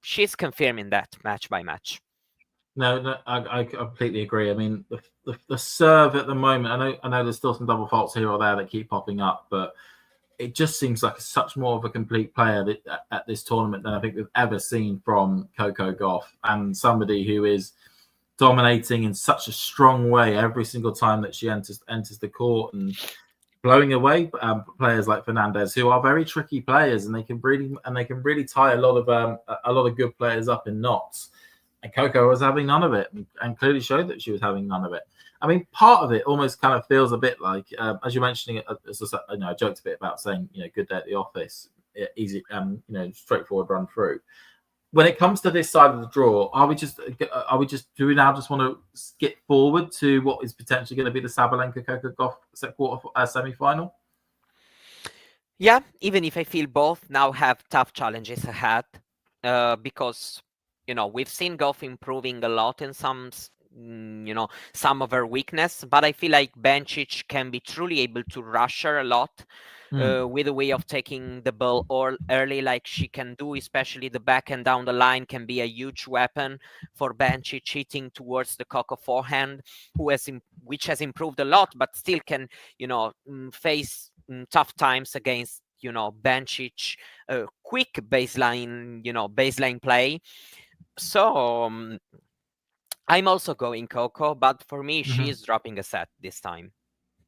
she's confirming that match by match. No, I completely agree. I mean, the serve at the moment, I know there's still some double faults here or there that keep popping up, but it just seems like such more of a complete player at this tournament than I think we've ever seen from Coco Gauff, and somebody who is dominating in such a strong way every single time that she enters the court, and blowing away players like Fernandez, who are very tricky players, and they can really tie a lot of good players up in knots. And Coco was having none of it, and clearly showed that she was having none of it. I mean, part of it almost kind of feels a bit like, as you're mentioning, I joked a bit about saying, good day at the office, easy, straightforward run through. When it comes to this side of the draw, do we now just want to skip forward to what is potentially going to be the Sabalenka Coco Gauff semi-final? Yeah, even if I feel both now have tough challenges ahead, because we've seen Gauff improving a lot in some of her weakness, but I feel like Bencic can be truly able to rush her a lot, with a way of taking the ball early like she can do, especially the back and down the line can be a huge weapon for Bencic, hitting towards the Coco forehand, which has improved a lot, but still can, face tough times against, Bencic, quick baseline play. So I'm also going Coco, but for me, Mm-hmm. she's dropping a set this time.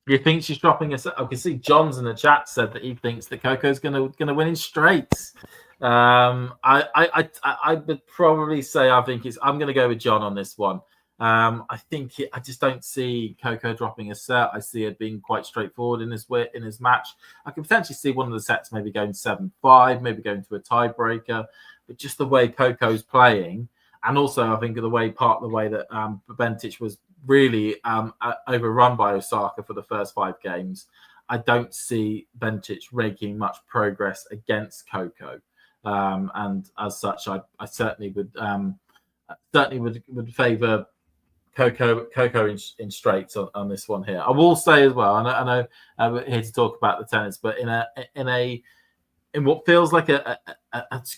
You think she's dropping a set? I can see John's in the chat said that he thinks that Coco's gonna win in straights. I would probably say I'm gonna go with John on this one. I just don't see Coco dropping a set. I see it being quite straightforward in this match. I can potentially see one of the sets maybe going 7-5, maybe going to a tiebreaker. But just the way Coco's playing, and also I think part of the way that Bencic was really overrun by Osaka for the first 5 games, I don't see Bencic making much progress against Coco. And as such, I certainly would favour Coco in straights on this one here. I will say as well, I know we're here to talk about the tennis, but in what feels like a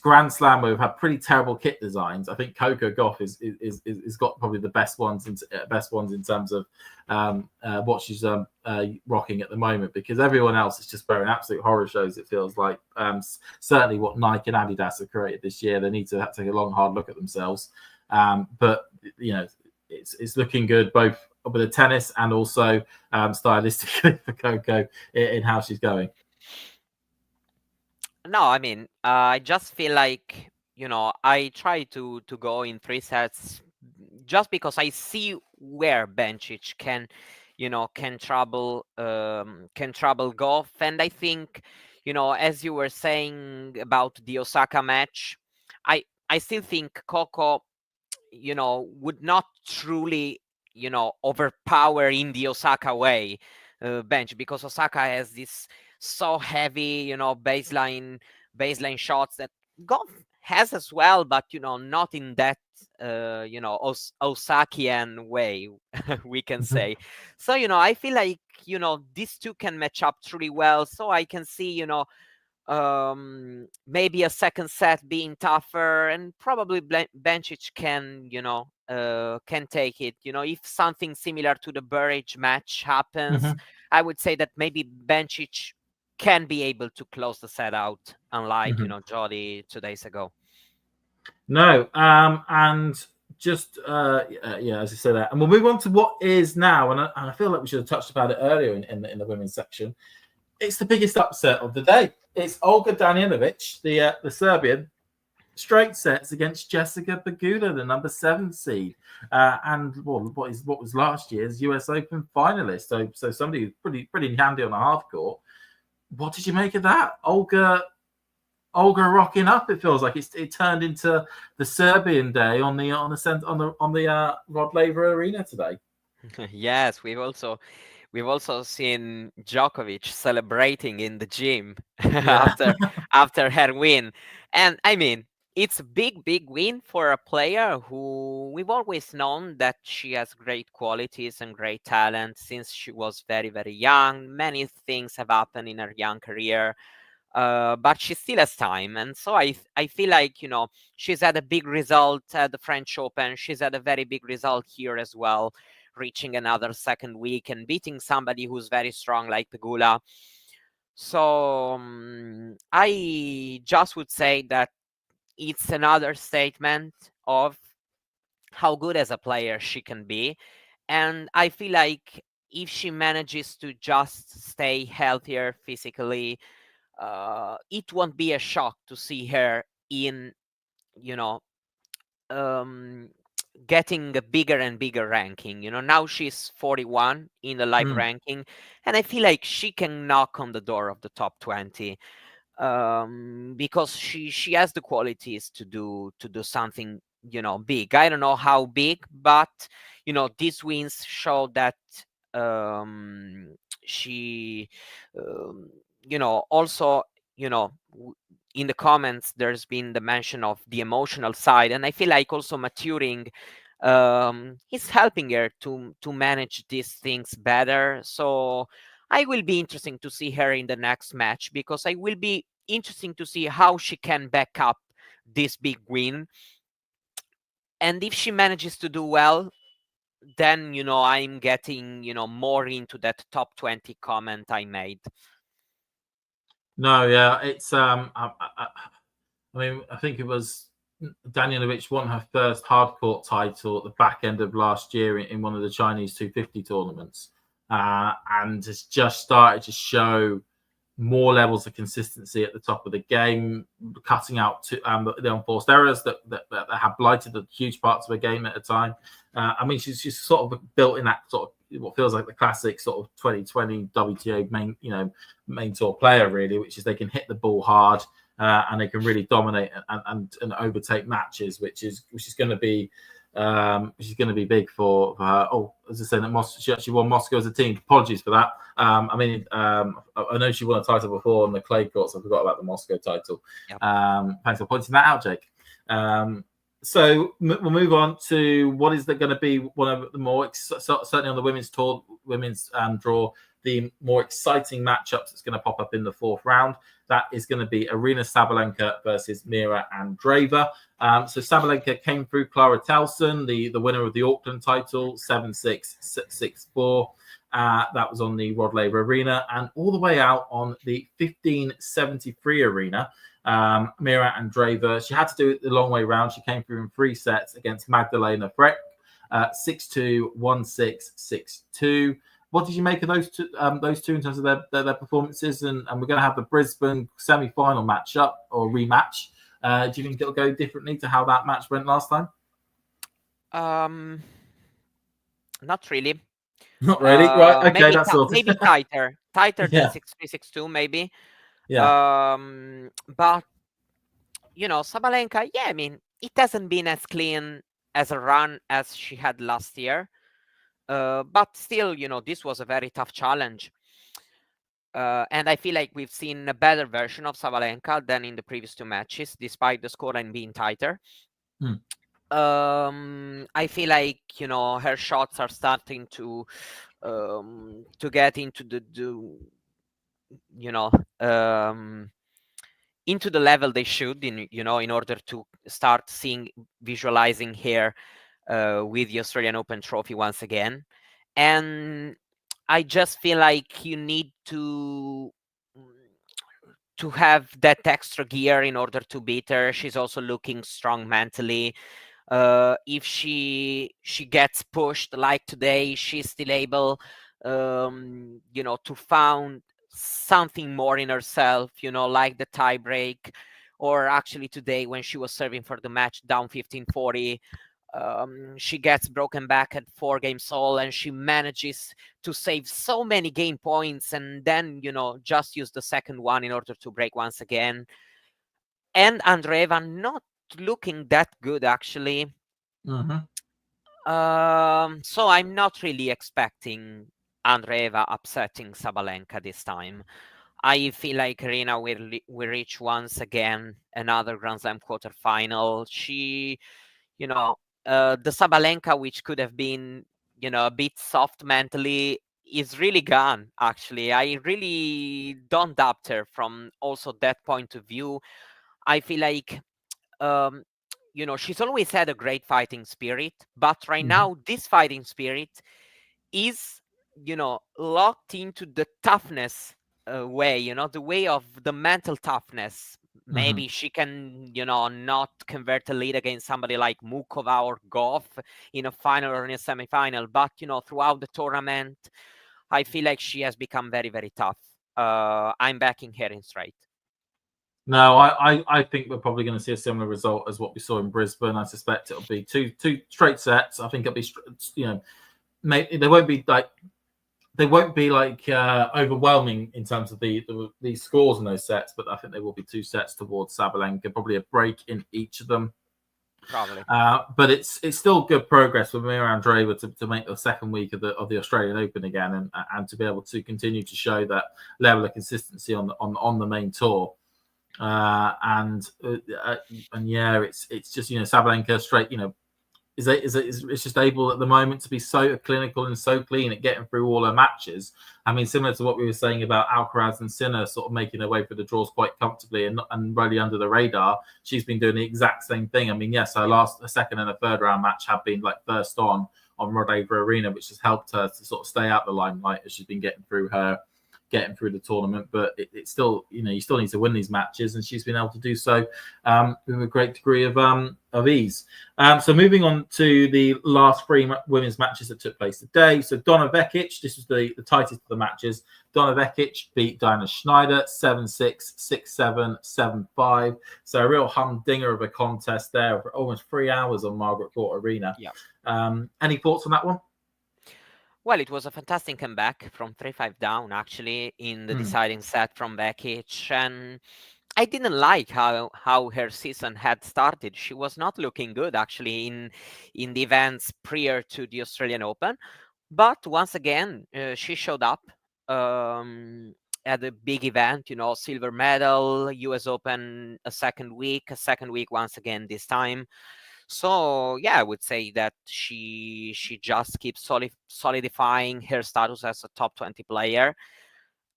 Grand Slam where we've had pretty terrible kit designs, I think Coco Gauff is got probably the best ones in terms of what she's rocking at the moment, because everyone else is just wearing absolute horror shows. It feels like certainly what Nike and Adidas have created this year, they need to take a long hard look at themselves. But it's looking good both with the tennis and also stylistically for Coco in how she's going. No, I mean, I just feel like, I try to go in 3 sets just because I see where Bencic can trouble Gauff. And I think, as you were saying about the Osaka match, I still think Coco, would not truly, overpower in the Osaka way Bencic, because Osaka has this so heavy, baseline shots that Gauff has as well, but not in that Osakian way, we can say. So I feel like these two can match up truly well. So I can see maybe a second set being tougher, and probably Bencic can take it. If something similar to the Burridge match happens, I would say that maybe Bencic can be able to close the set out, unlike Jody 2 days ago. No, and just as I said that, and we'll move on to what is now, and I feel like we should have touched about it earlier in the women's section. It's the biggest upset of the day. It's Olga Danilovic, the Serbian, straight sets against Jessica Pegula, the number 7 seed, and what was last year's US Open finalist. So somebody who's pretty handy on the hard court. What did you make of that, Olga rocking up? It feels like it turned into the Serbian day on the Rod Laver Arena today. Yes, we've also seen Djokovic celebrating in the gym after her win. And I mean, it's a big win for a player who we've always known that she has great qualities and great talent since she was very, very young. Many things have happened in her young career, but she still has time. And so I feel like, she's had a big result at the French Open. She's had a very big result here as well, reaching another second week and beating somebody who's very strong like Pegula. So I just would say that it's another statement of how good as a player she can be. And I feel like if she manages to just stay healthier physically, it won't be a shock to see her in, getting a bigger and bigger ranking. Now she's 41 in the live ranking, and I feel like she can knock on the door of the top 20, because she has the qualities to do something big. I don't know how big, but these wins show that she also in the comments there's been the mention of the emotional side, and I feel like also maturing is helping her to manage these things better. So I will be interesting to see her in the next match, because I will be interesting to see how she can back up this big win. And if she manages to do well, then I'm getting more into that top 20 comment I made. No, yeah, it's I mean, I think it was Danilovich won her first hardcourt title at the back end of last year in one of the Chinese 250 tournaments, and has just started to show more levels of consistency at the top of the game, cutting out the unforced errors that have blighted the huge parts of her game at a time. I mean, she's sort of built in that sort of what feels like the classic sort of 2020 WTA main tour player, really, which is they can hit the ball hard and they can really dominate and overtake matches, which is going to be big for her. Oh, as I said, she actually won Moscow as a team. Apologies for that. I know she won a title before on the clay courts. I forgot about the Moscow title. Yep. Thanks for pointing that out, Jake. So we'll move on to what is going to be one of the more, certainly on the women's tour, draw, the more exciting matchups that's going to pop up in the fourth round. That is going to be Aryna Sabalenka versus Mira Andreeva. So Sabalenka came through Clara Towson, the winner of the Auckland title, 7-6, 6-4. That was on the Rod Laver Arena, and all the way out on the 1573 arena. Mira Andreeva, she had to do it the long way round. She came through in 3 sets against Magdalena Freck, 6-2, 1-6, 6-2. What did you make of those two in terms of their performances? And we're going to have the Brisbane semi-final matchup or rematch. Do you think it'll go differently to how that match went last time? Not really. Not really, right? Okay, maybe that's sorted. Maybe tighter Yeah. than 6-3, 6-2, maybe. Yeah. But Sabalenka, yeah, I mean, it hasn't been as clean as a run as she had last year. But still, this was a very tough challenge. And I feel like we've seen a better version of Sabalenka than in the previous 2 matches, despite the scoreline being tighter. I feel like, her shots are starting to get into into the level they should, in order to start visualizing here with the Australian Open trophy once again. And I just feel like you need to have that extra gear in order to beat her. She's also looking strong mentally. If she gets pushed like today, she's still able to found something more in herself, like the tie break, or actually today when she was serving for the match down 15-40. She gets broken back at 4 games all, and she manages to save so many game points, and then just use the second one in order to break once again. And Andreeva not looking that good, actually. So I'm not really expecting Andreeva upsetting Sabalenka this time. I feel like Aryna will reach once again another Grand Slam quarterfinal. She, the Sabalenka, which could have been, a bit soft mentally, is really gone, actually. I really don't doubt her from also that point of view. I feel like, she's always had a great fighting spirit, but right now this fighting spirit is, locked into the toughness way, the way of the mental toughness. Maybe she can, not convert a lead against somebody like Mukova or Gauff in a final or in a semi-final, but, throughout the tournament, I feel like she has become very, very tough. I'm backing her in straight. No, I think we're probably going to see a similar result as what we saw in Brisbane. I suspect it'll be two straight sets. I think it'll be, maybe they won't be like overwhelming in terms of the scores in those sets, but I think there will be 2 sets towards Sabalenka, probably a break in each of them. Probably. But it's still good progress for Mira Andreeva to make the second week of the Australian Open again, and to be able to continue to show that level of consistency on the main tour. And yeah, it's just Sabalenka straight is just able at the moment to be so clinical and so clean at getting through all her matches. I mean, similar to what we were saying about Alcaraz and Sinner sort of making their way through the draws quite comfortably and really under the radar. She's been doing the exact same thing. I mean, yes, her second and a third round match have been like first on Rod Laver Arena, which has helped her to sort of stay out the limelight as she's been getting through her getting through the tournament, but it's still, you still need to win these matches, and she's been able to do so with a great degree of ease. So moving on to the last three women's matches that took place today. So Donna Vekic, this was the tightest of the matches. Donna Vekic beat Diana Schneider 7-6, 6-7, 7-5. So a real humdinger of a contest there for almost 3 hours on Margaret Court Arena. Yeah. Any thoughts on that one? Well, it was a fantastic comeback from 3-5 down, actually, in the deciding set from Vekic. And I didn't like how her season had started. She was not looking good, actually, in the events prior to the Australian Open. But once again, she showed up at a big event, silver medal, US Open a second week once again this time. So yeah, I would say that she just keeps solidifying her status as a top 20 player,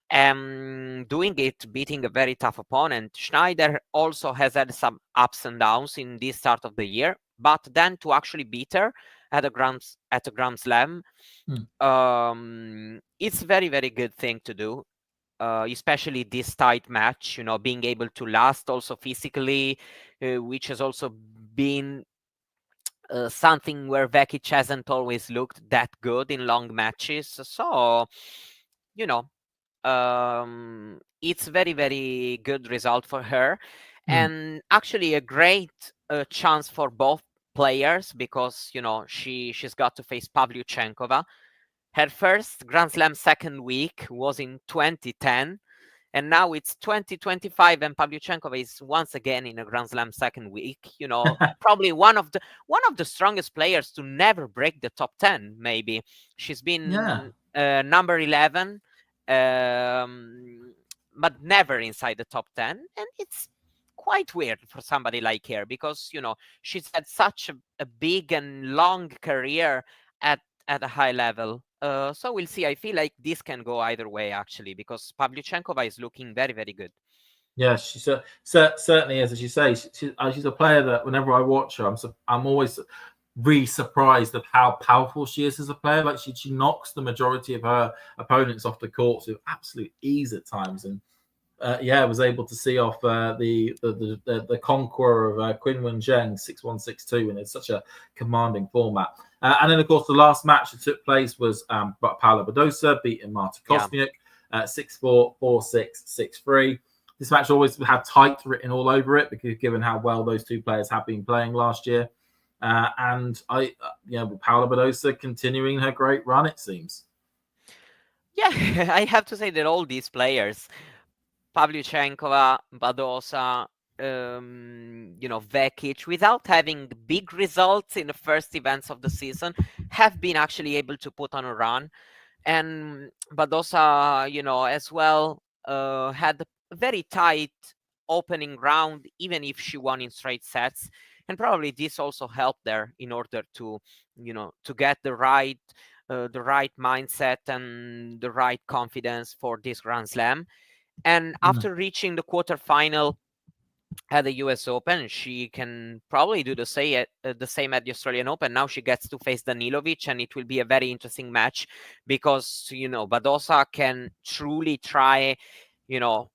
and doing it, beating a very tough opponent. Schneider also has had some ups and downs in this start of the year, but then to actually beat her at a Grand Slam, it's a very, very good thing to do. Especially this tight match, being able to last also physically, which has also been something where Vekic hasn't always looked that good in long matches. So, it's very, very good result for her. And actually a great chance for both players, because, she's got to face Pavlyuchenkova. Her first Grand Slam second week was in 2010. And now it's 2025, and Pavlyuchenkova is once again in a Grand Slam second week. Probably one of the strongest players to never break the top 10. Maybe she's been number 11, but never inside the top 10, and it's quite weird for somebody like her, because she's had such a big and long career at a high level. So we'll see. I feel like this can go either way, actually, because Pavlyuchenkova is looking very, very good. Yeah, she certainly is. As you say, she's a player that whenever I watch her, I'm always really surprised of how powerful she is as a player. Like she knocks the majority of her opponents off the court with absolute ease at times, and was able to see off the conqueror of Qinwen Zheng 6-1, 6-2, and it's such a commanding format. And then, of course, the last match that took place was Paula Badosa beating Marta Kosmiuk 6-4, 4-6, 6-3. This match always had tight written all over it, because given how well those two players have been playing last year. And Paula Badosa continuing her great run, it seems. Yeah, I have to say that all these players, Pavlyuchenkova, Badosa, Vekic, without having big results in the first events of the season, have been actually able to put on a run. And Badosa, as well, had a very tight opening round, even if she won in straight sets. And probably this also helped her in order to, to get the right mindset and the right confidence for this Grand Slam. And after reaching the quarterfinal at the US Open, she can probably do the same at the Australian Open. Now she gets to face Danilovic, and it will be a very interesting match, because Badosa can truly try to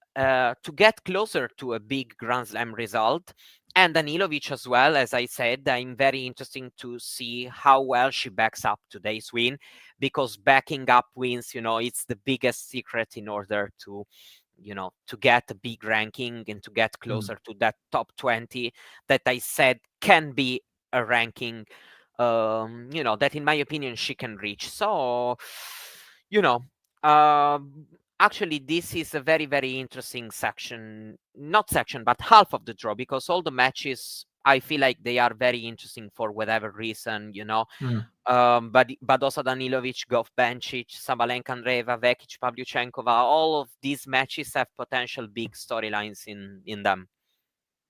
get closer to a big Grand Slam result, and Danilovic as well. As I said, I'm very interesting to see how well she backs up today's win, because backing up wins, it's the biggest secret in order to to get a big ranking and to get closer to that top 20 that I said can be a ranking, that in my opinion she can reach. So, actually this is a very, very interesting but half of the draw, because all the matches, I feel like they are very interesting for whatever reason, but Badosa, Danilovic, Gauff, Bencic, Sabalenka, Andreeva, Vekic, Pavlyuchenkova, all of these matches have potential big storylines in them.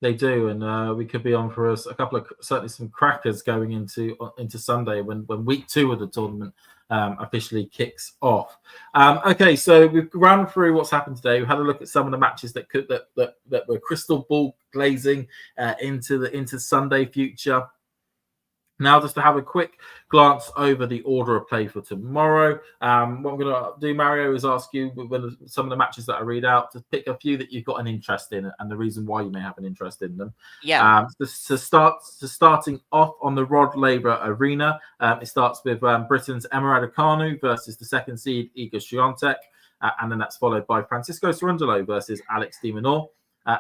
They do, and we could be on for a couple of, certainly some crackers going into Sunday when week 2 of the tournament officially kicks off. Okay, so we've run through what's happened today. We've had a look at some of the matches that were crystal ball glazing into Sunday future. Now, just to have a quick glance over the order of play for tomorrow. What I'm going to do, Mario, is ask you when some of the matches that I read out to pick a few that you've got an interest in and the reason why you may have an interest in them. Yeah. Starting off on the Rod Laver Arena, it starts with Britain's Emma Raducanu versus the second seed Iga Swiatek, and then that's followed by Francisco Cerundolo versus Alex de Minaur.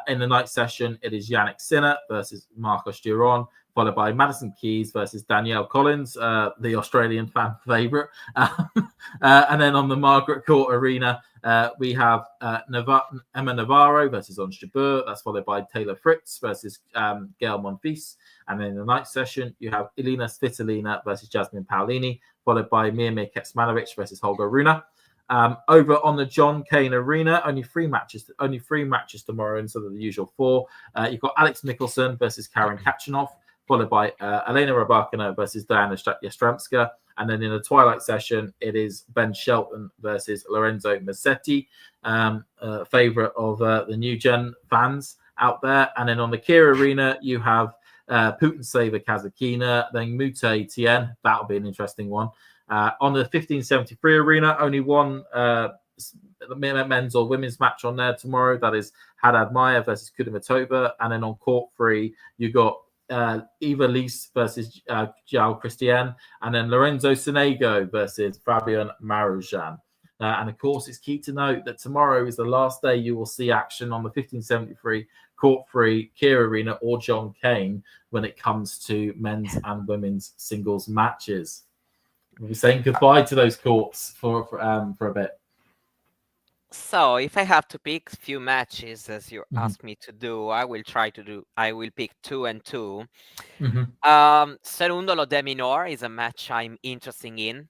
In the night session, it is Yannick Sinner versus Marcos Giron, followed by Madison Keys versus Danielle Collins, the Australian fan favourite. And then on the Margaret Court Arena, we have Emma Navarro versus Ons Jabeur. That's followed by Taylor Fritz versus Gail Monfils. And then in the night session, you have Elina Svitolina versus Jasmine Paolini, followed by Miomir Kecmanovic versus Holger Rune. Over on the John Cain Arena, only three matches tomorrow instead of the usual four. You've got Alex Michelsen versus Karen Kachanov, followed by Elena Rybakina versus Diana Yastremska. And then in the twilight session, it is Ben Shelton versus Lorenzo Musetti, favourite of the new gen fans out there. And then on the Kia Arena, you have Putintseva Kazakina, then Mute Tien. That'll be an interesting one. On the 1573 Arena, only one men's or women's match on there tomorrow. That is Haddad Maia versus Kudermetova. And then on court 3, you got Eva Lise versus João Christian, and then Lorenzo Sonego versus Fabian Marujan. And of course, it's key to note that tomorrow is the last day you will see action on the 1573 Court 3 Kia Arena or John Cain when it comes to men's and women's singles matches. We'll be saying goodbye to those courts for a bit. So if I have to pick a few matches as you asked me to do, I will pick 2 and 2. Cerundolo de Minaur is a match I'm interested in.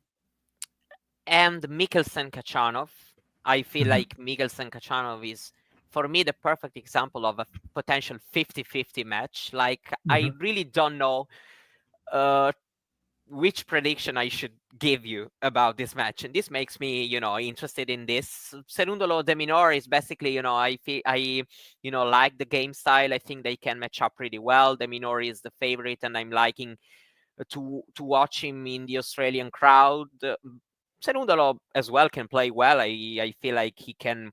And Michelsen Kachanov. I feel like Michelsen Kachanov is, for me, the perfect example of a potential 50-50 match. Like, I really don't know which prediction I should give you about this match, and this makes me, interested in this. Cerundolo de Minaur is basically, I like the game style. I think they can match up pretty well. De Minaur is the favorite, and I'm liking to watch him in the Australian crowd. Cerundolo as well can play well. I feel like he can,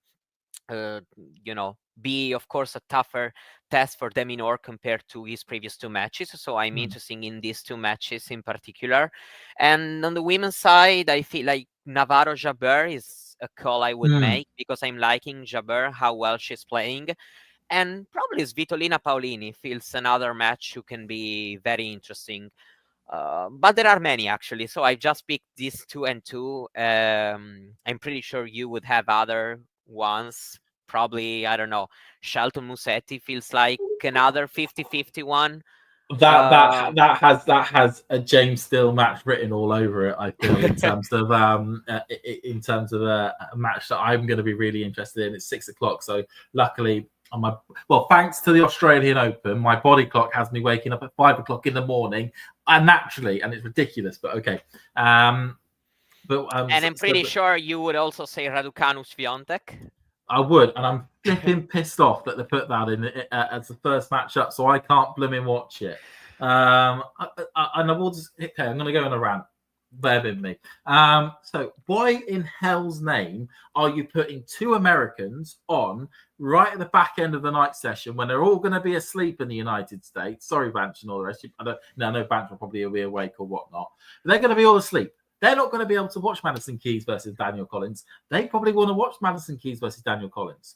be, of course, a tougher test for De Minaur compared to his previous 2 matches. So I'm interested in these 2 matches in particular. And on the women's side, I feel like Navarro Jabeur is a call I would make because I'm liking Jabeur, how well she's playing. And probably Svitolina Paolini feels another match who can be very interesting. But there are many, actually. So I just picked these 2 and 2. I'm pretty sure you would have other ones. Probably, I don't know, Shelton Musetti feels like another 50-50 one. That has a James Steele match written all over it, I feel, in terms of a match that I'm going to be really interested in. It's 6:00, so luckily thanks to the Australian Open, my body clock has me waking up at 5:00 in the morning, and naturally, and it's ridiculous, but okay. And I'm pretty sure you would also say Raducanu Swiatek. I would, and I'm flipping pissed off that they put that in as the first matchup, so I can't blooming watch it. And I will just I'm going to go on a rant. Bear with me. So why in hell's name are you putting 2 Americans on right at the back end of the night session when they're all going to be asleep in the United States? Sorry, Vance and all the rest. I know Vance will probably be awake or whatnot. But they're going to be all asleep. They're not going to be able to watch Madison Keys versus Daniel Collins. They probably want to watch Madison Keys versus Daniel Collins.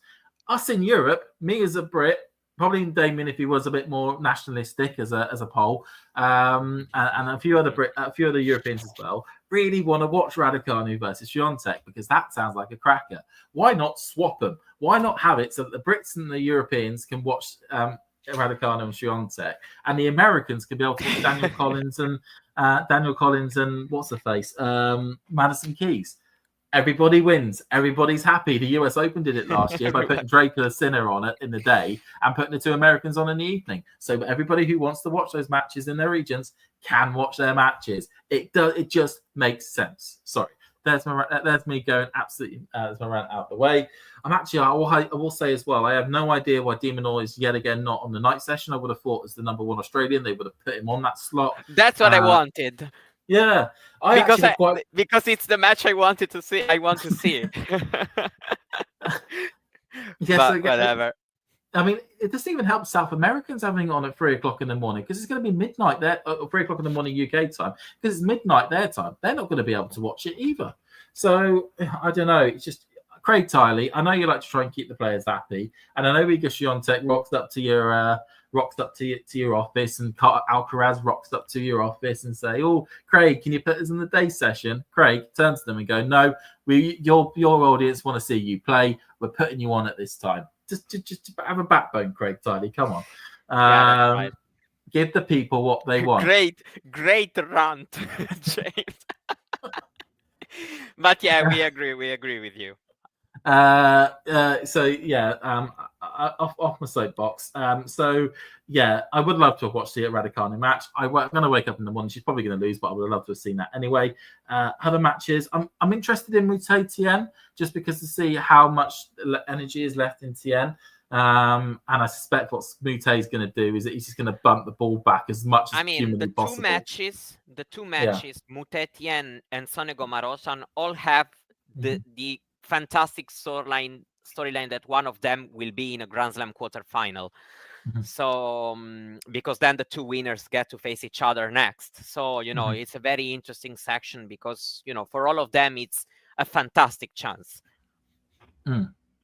Us in Europe, me as a Brit, probably Damien if he was a bit more nationalistic as a Pole, and a few other Europeans as well, really want to watch Raducanu versus Swiatek because that sounds like a cracker. Why not swap them? Why not have it so that the Brits and the Europeans can watch Raducanu and Swiatek, and the Americans can be able to watch Daniel Collins and what's the face, Madison Keys. Everybody wins. Everybody's happy. The US Open did it last year by putting Draper Sinner on it in the day and putting the 2 Americans on in the evening. So everybody who wants to watch those matches in their regions can watch their matches. It just makes sense. Sorry. there's me going absolutely. There's my rant out the way. I will say as well, I have no idea why De Minaur is yet again not on the night session. I would have thought as the number 1 Australian, they would have put him on that slot. That's what I wanted. Yeah, because it's the match I wanted to see. I want to see it. Yes, but whatever. I mean, it doesn't even help South Americans having it on at 3 o'clock in the morning because it's going to be midnight there, 3 o'clock in the morning UK time, because it's midnight their time. They're not going to be able to watch it either. So I don't know. It's just Craig Tiley. I know you like to try and keep the players happy, and I know Iga Swiatek rocks up to your office, and Alcaraz rocks up to your office and say, "Oh, Craig, can you put us in the day session?" Craig turns to them and go, "No, your audience want to see you play. We're putting you on at this time." Just have a backbone, Craig Tiley. Come on. Yeah, right. Give the people what they want. Great rant, James. But yeah, we agree with you. So yeah, off my soapbox. So yeah, I would love to have watched the Raducanu match. I'm going to wake up in the morning. She's probably going to lose, but I would have loved to have seen that anyway. Other matches, I'm interested in Mute Tien just because to see how much energy is left in Tien. And I suspect what Mute is going to do is that he's just going to bump the ball back as much as humanly possible. The two matches, Mute Tien and Sonego Marosan, all have the fantastic storyline that one of them will be in a Grand Slam quarterfinal. So because then the two winners get to face each other next. So it's a very interesting section because for all of them it's a fantastic chance.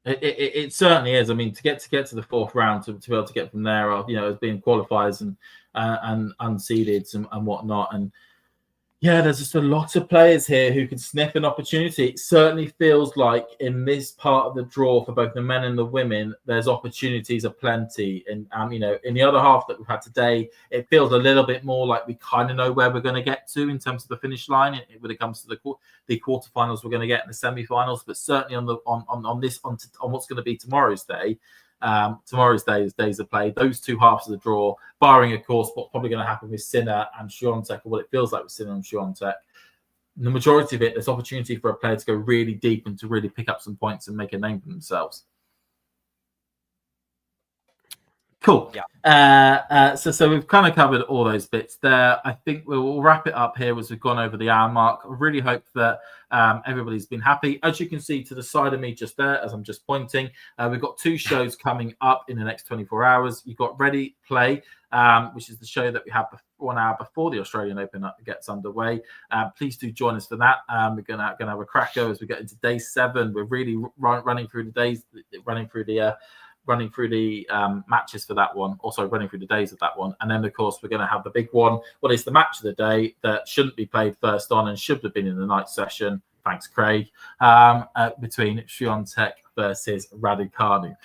It certainly is. I mean, to get to the fourth round, to be able to get from there, as being qualifiers and unseeded and whatnot, and yeah, there's just a lot of players here who can sniff an opportunity. It certainly feels like in this part of the draw for both the men and the women, there's opportunities aplenty. And in the other half that we've had today, it feels a little bit more like we kind of know where we're going to get to in terms of the finish line when it comes to the quarterfinals we're going to get in the semi-finals. But certainly on what's going to be tomorrow's day. Tomorrow's days of play, those two halves of the draw, barring of course what's probably going to happen with Sinner and Swiatek, or what it feels like with Sinner and Swiatek. The majority of it, there's opportunity for a player to go really deep and to really pick up some points and make a name for themselves. Cool. Yeah. So we've kind of covered all those bits there. I think we'll wrap it up here as we've gone over the hour mark. I really hope that everybody's been happy. As you can see to the side of me just there, as I'm just pointing, we've got two shows coming up in the next 24 hours. You've got Ready Play, which is the show that we have 1 hour before the Australian Open gets underway. Please do join us for that. We're gonna have a cracker as we get into day 7. We're really running through the matches for that one, also running through the days of that one. And then, of course, we're going to have the big one. What is the match of the day that shouldn't be played first on and should have been in the night session? Thanks, Craig. Between Swiatek versus Raducanu.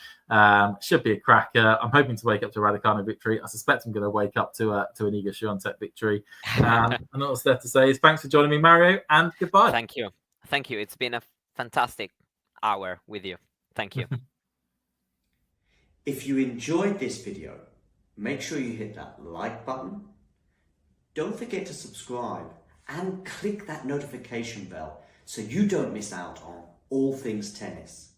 Should be a cracker. I'm hoping to wake up to Raducanu victory. I suspect I'm going to wake up to an Iga Swiatek victory. And all that's left to say is thanks for joining me, Mario, and goodbye. Thank you. It's been a fantastic hour with you. Thank you. If you enjoyed this video, make sure you hit that like button. Don't forget to subscribe and click that notification bell so you don't miss out on all things tennis.